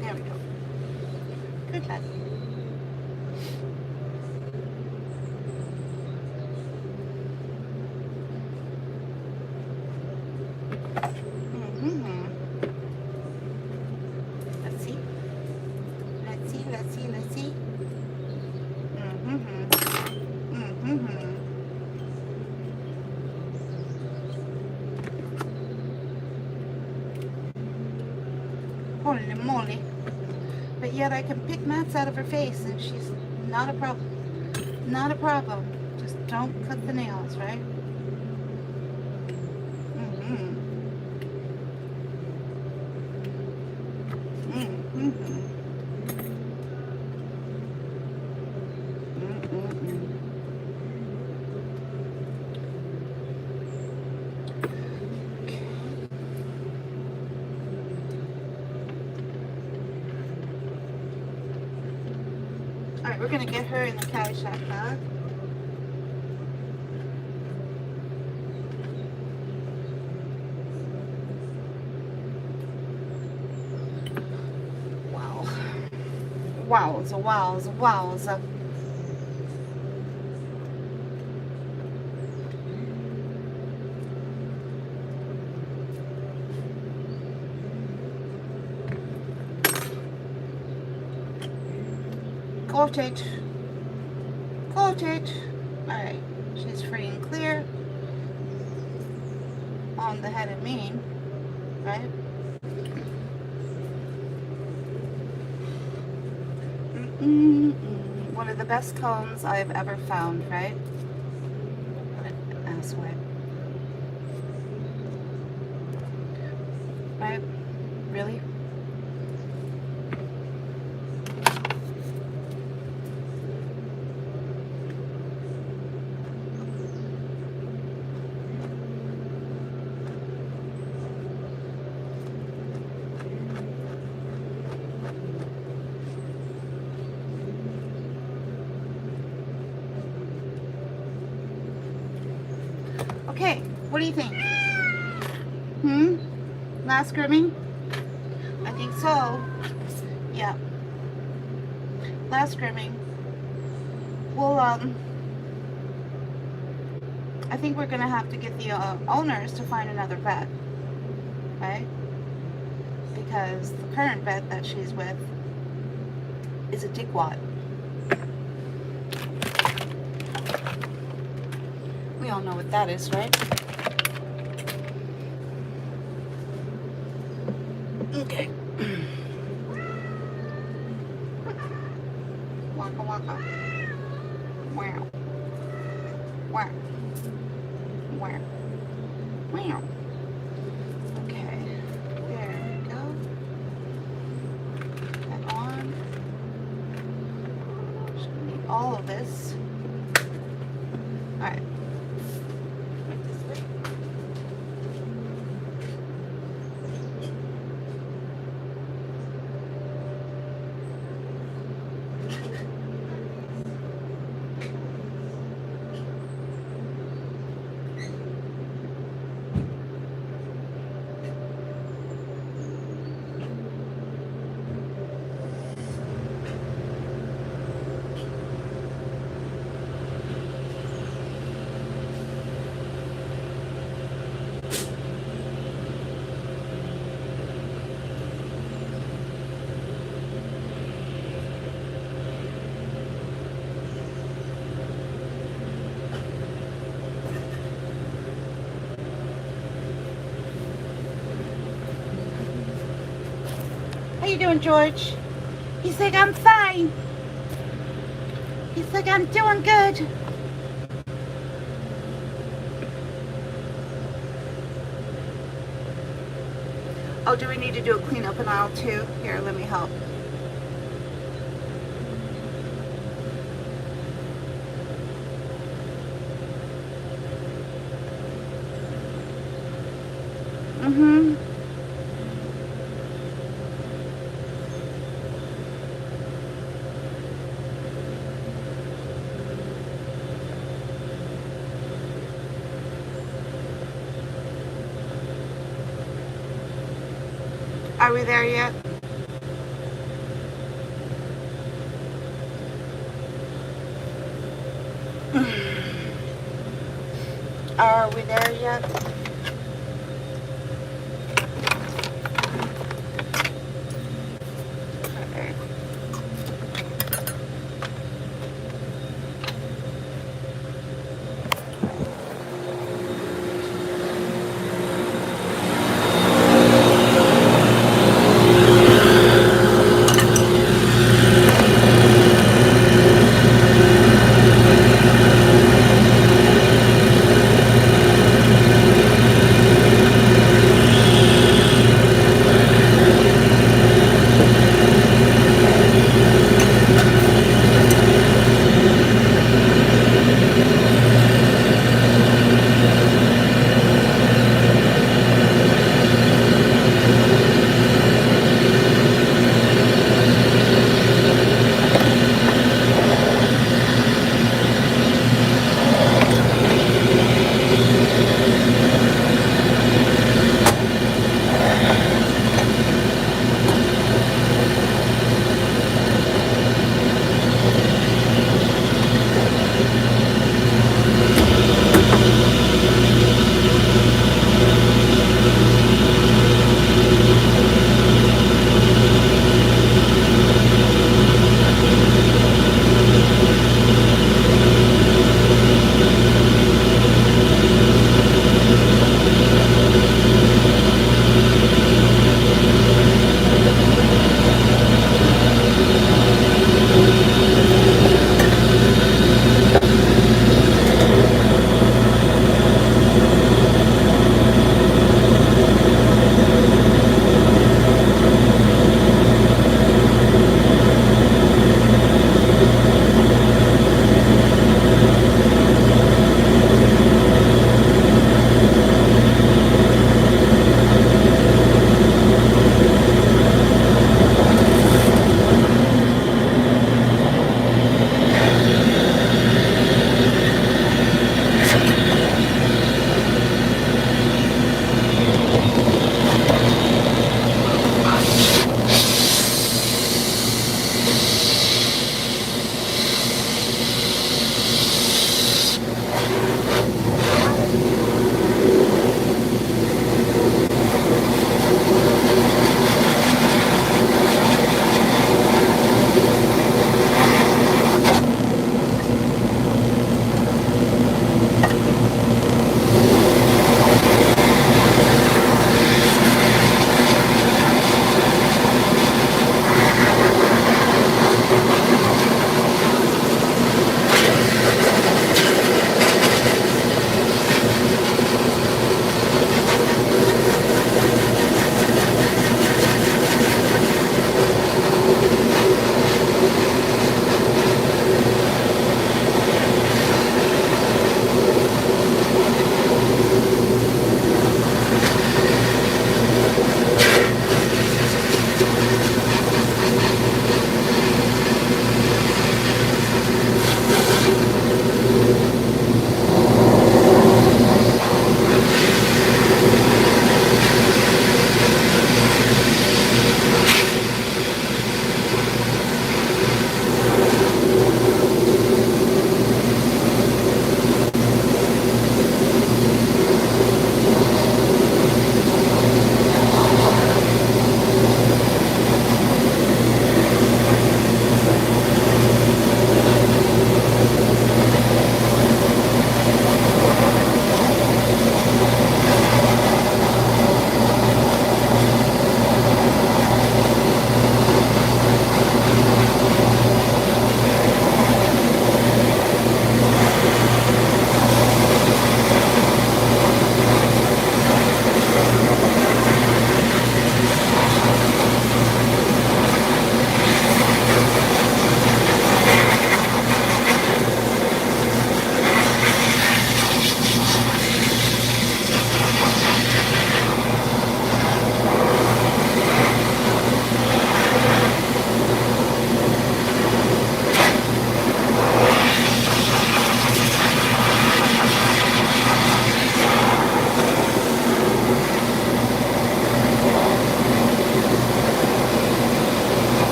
There we go. Good lad. Let's see. Let's see, let's see, let's see. Holy moly. But yet I can pick mats out of her face and she's not a problem. Not a problem. Just don't cut the nails, right? Alright, we're going to get her in the Caddyshack bag. Wow. Wowza, wowza, wowza. Got it. Got it. Alright, she's free and clear on the head and mane, right? One of the best combs I've ever found, right? What an asswipe. Right? Really? Okay, what do you think? Last grooming? I think so. Yeah. Last grooming. Well, I think we're gonna have to get the owners to find another vet, right? Because the current vet that she's with is a dickwad. all know what that is, right? Okay. Waka waka. Wow. Wow. Wow. Wow. Okay. There we go. That on. Just gonna need all of this. Alright. Right this way. How you doing, George? He's like, I'm fine. He's like, I'm doing good. Oh, do we need to do a cleanup in aisle 2? Here, let me help. Mm-hmm. Are we there yet? Are we there yet? Okay.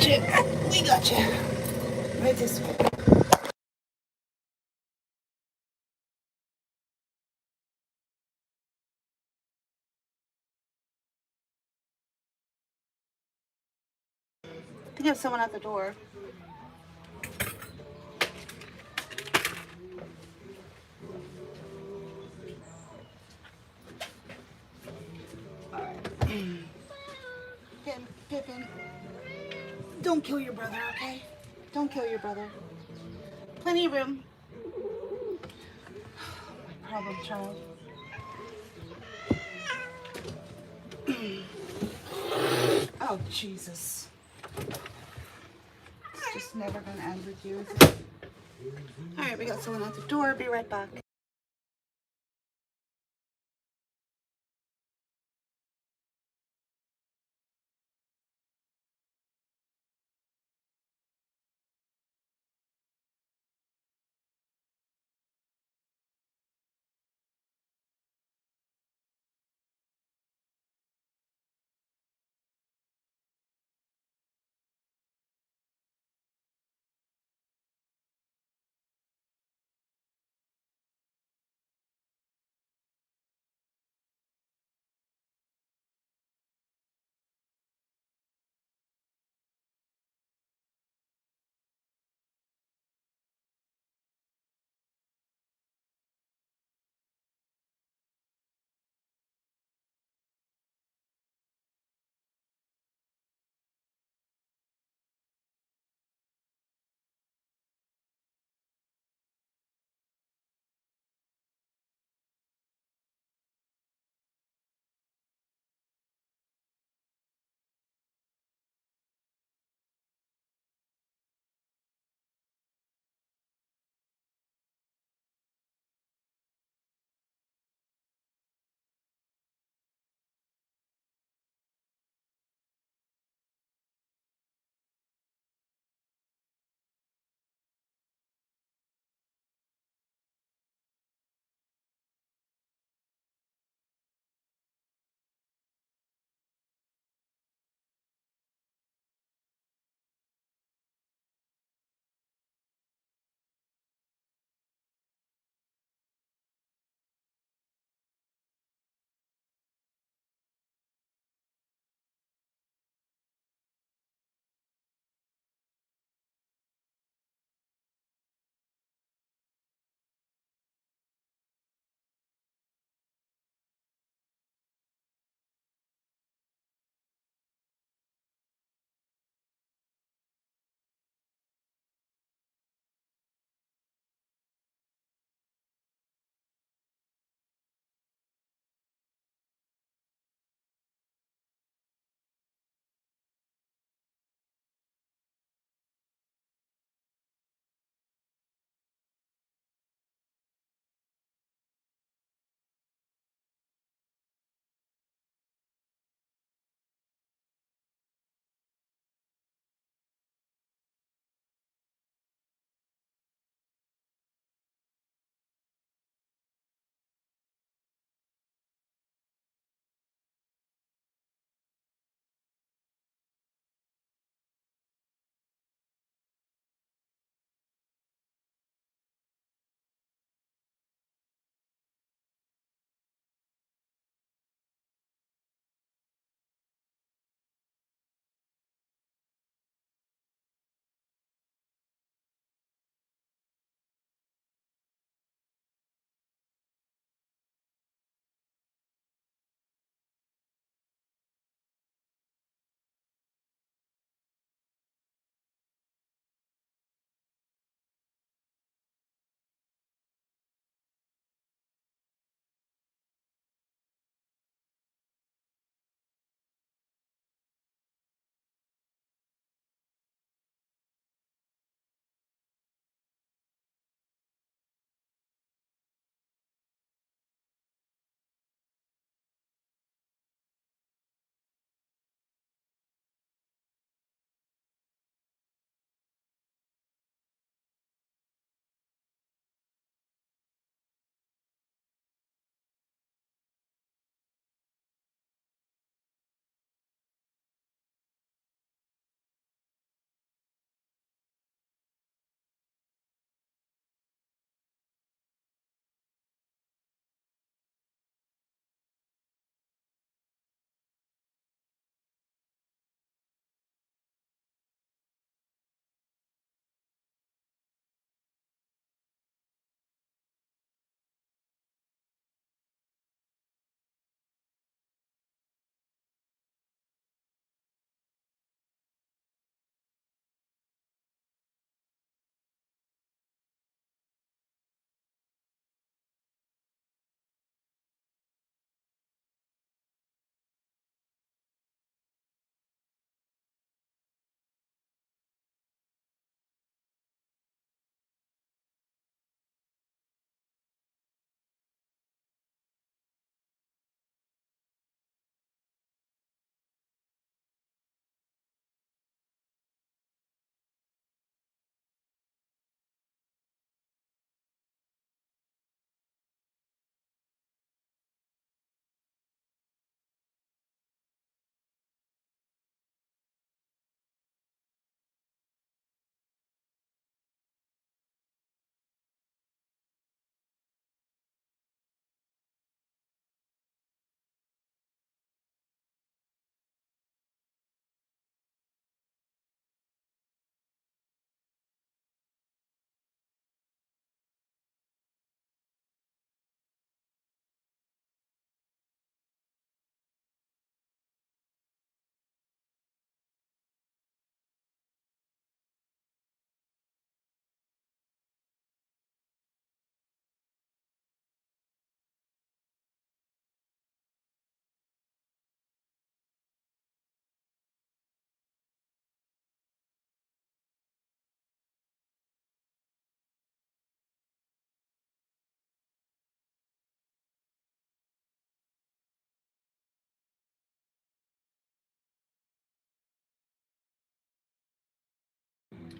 got you. We got you. Right this way. I think I have someone at the door. Pippin, don't kill your brother, okay? Don't kill your brother. Plenty of room. My problem child. Oh, Jesus. It's just never going to end with you, is it? All right, we got someone at the door. Be right back.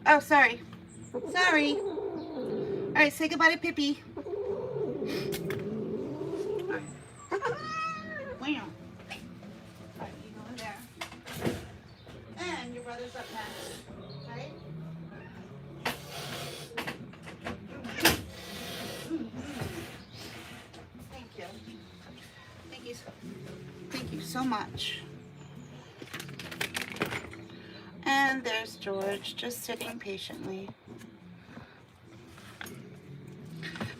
Oh, sorry. Sorry. All right, say goodbye to Pippi. All right. Wow. All right, you go in there. And your brother's up next, right? Thank you. Thank you. Thank you so much. And there's George, just sitting patiently.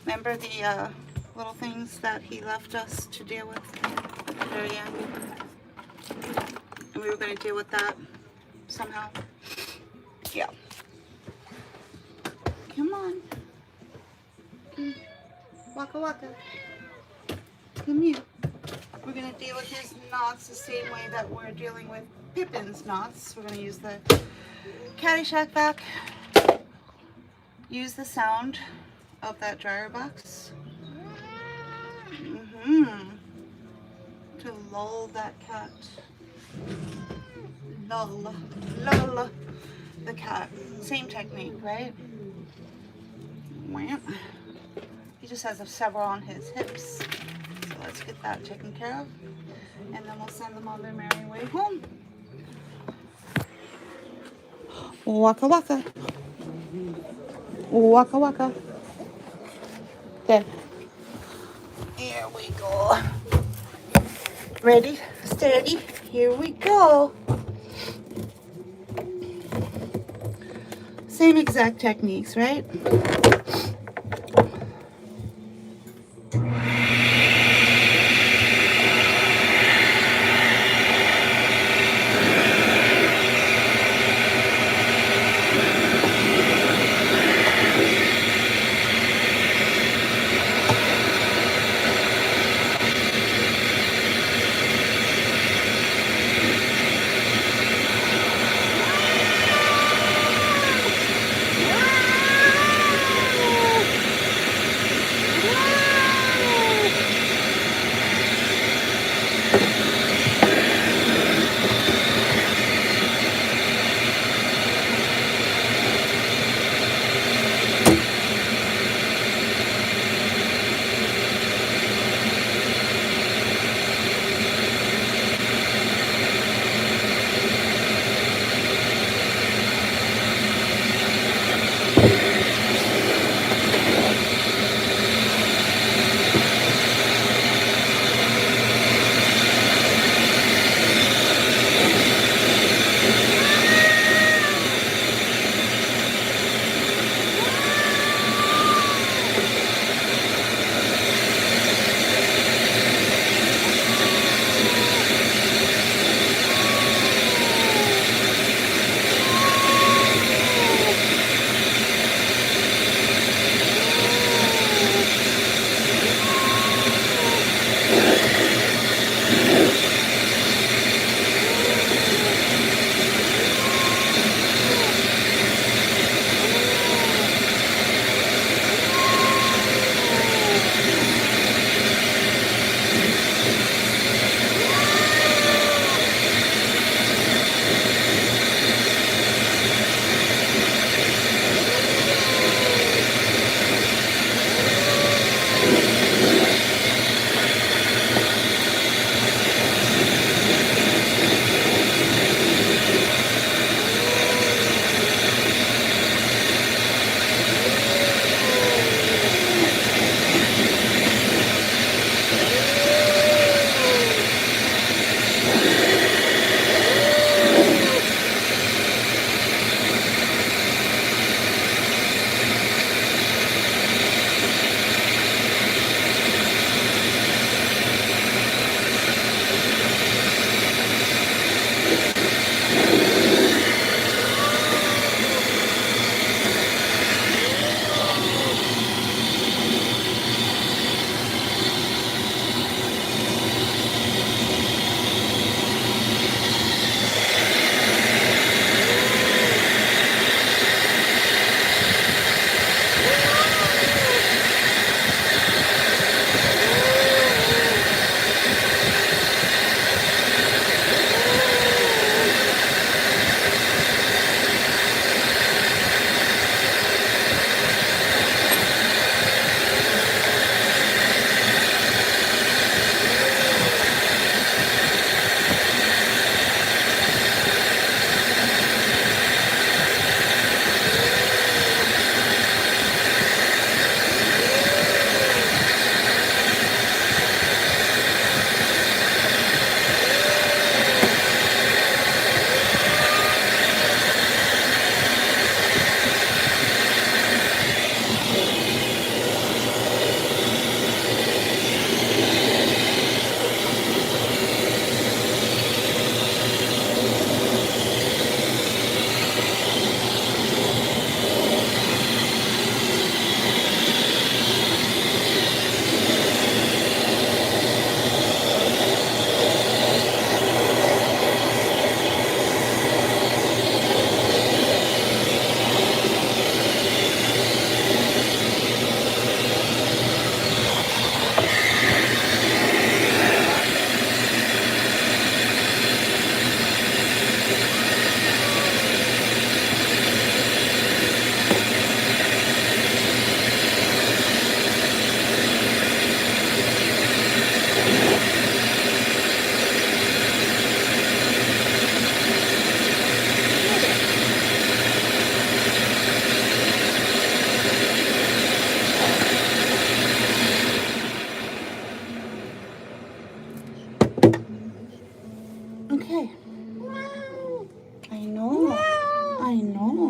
Remember the little things that he left us to deal with at the very end? And we were going to deal with that somehow. Yeah. Come on. Waka waka. Come here. We're going to deal with his knots the same way that we're dealing with Pippin's knots. We're going to use the Caddyshack back. Use the sound of that dryer box. To lull that cat. Lull. Lull the cat. Same technique, right? He just has several on his hips. So let's get that taken care of. And then we'll send them on their merry way home. Waka waka. Waka waka. There. Here we go. Ready, steady, here we go. Same exact techniques, right?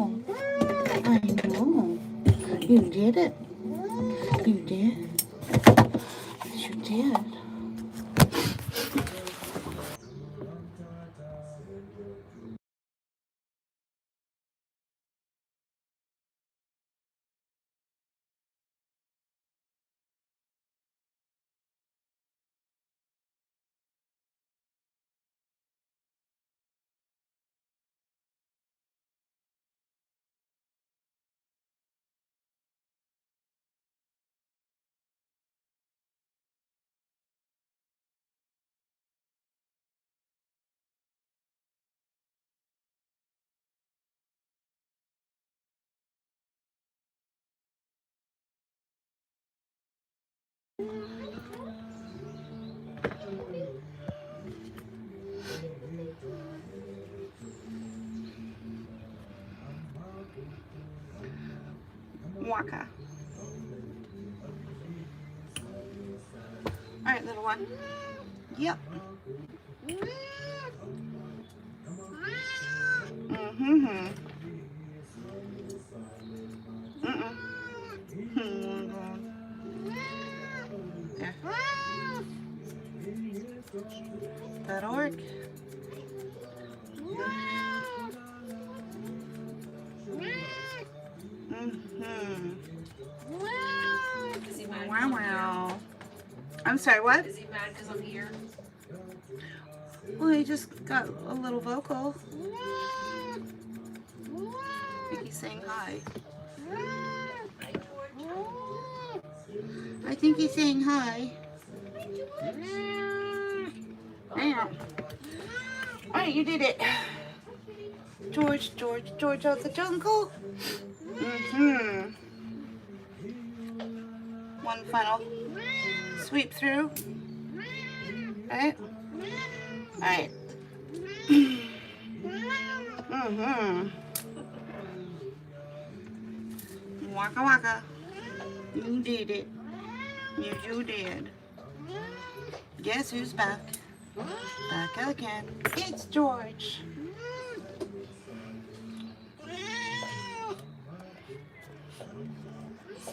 know. I know. You did it. You did. Yes, you did. Waka. All right, little one. Yep. Mm-hmm. Mm-mm. There. That'll work. Mm-hmm. Is he mad? Wow, wow. I'm sorry, what? Is he mad because I'm here? Well, he just got a little vocal. I think he's saying hi. Right, George? I think he's saying hi. Damn. Alright, you did it. George, George, George out the jungle. Mm-hmm. One final sweep through. Right? Alright. Mm-hmm. Waka waka. You did it. You did. Guess who's back? Back again. It's George.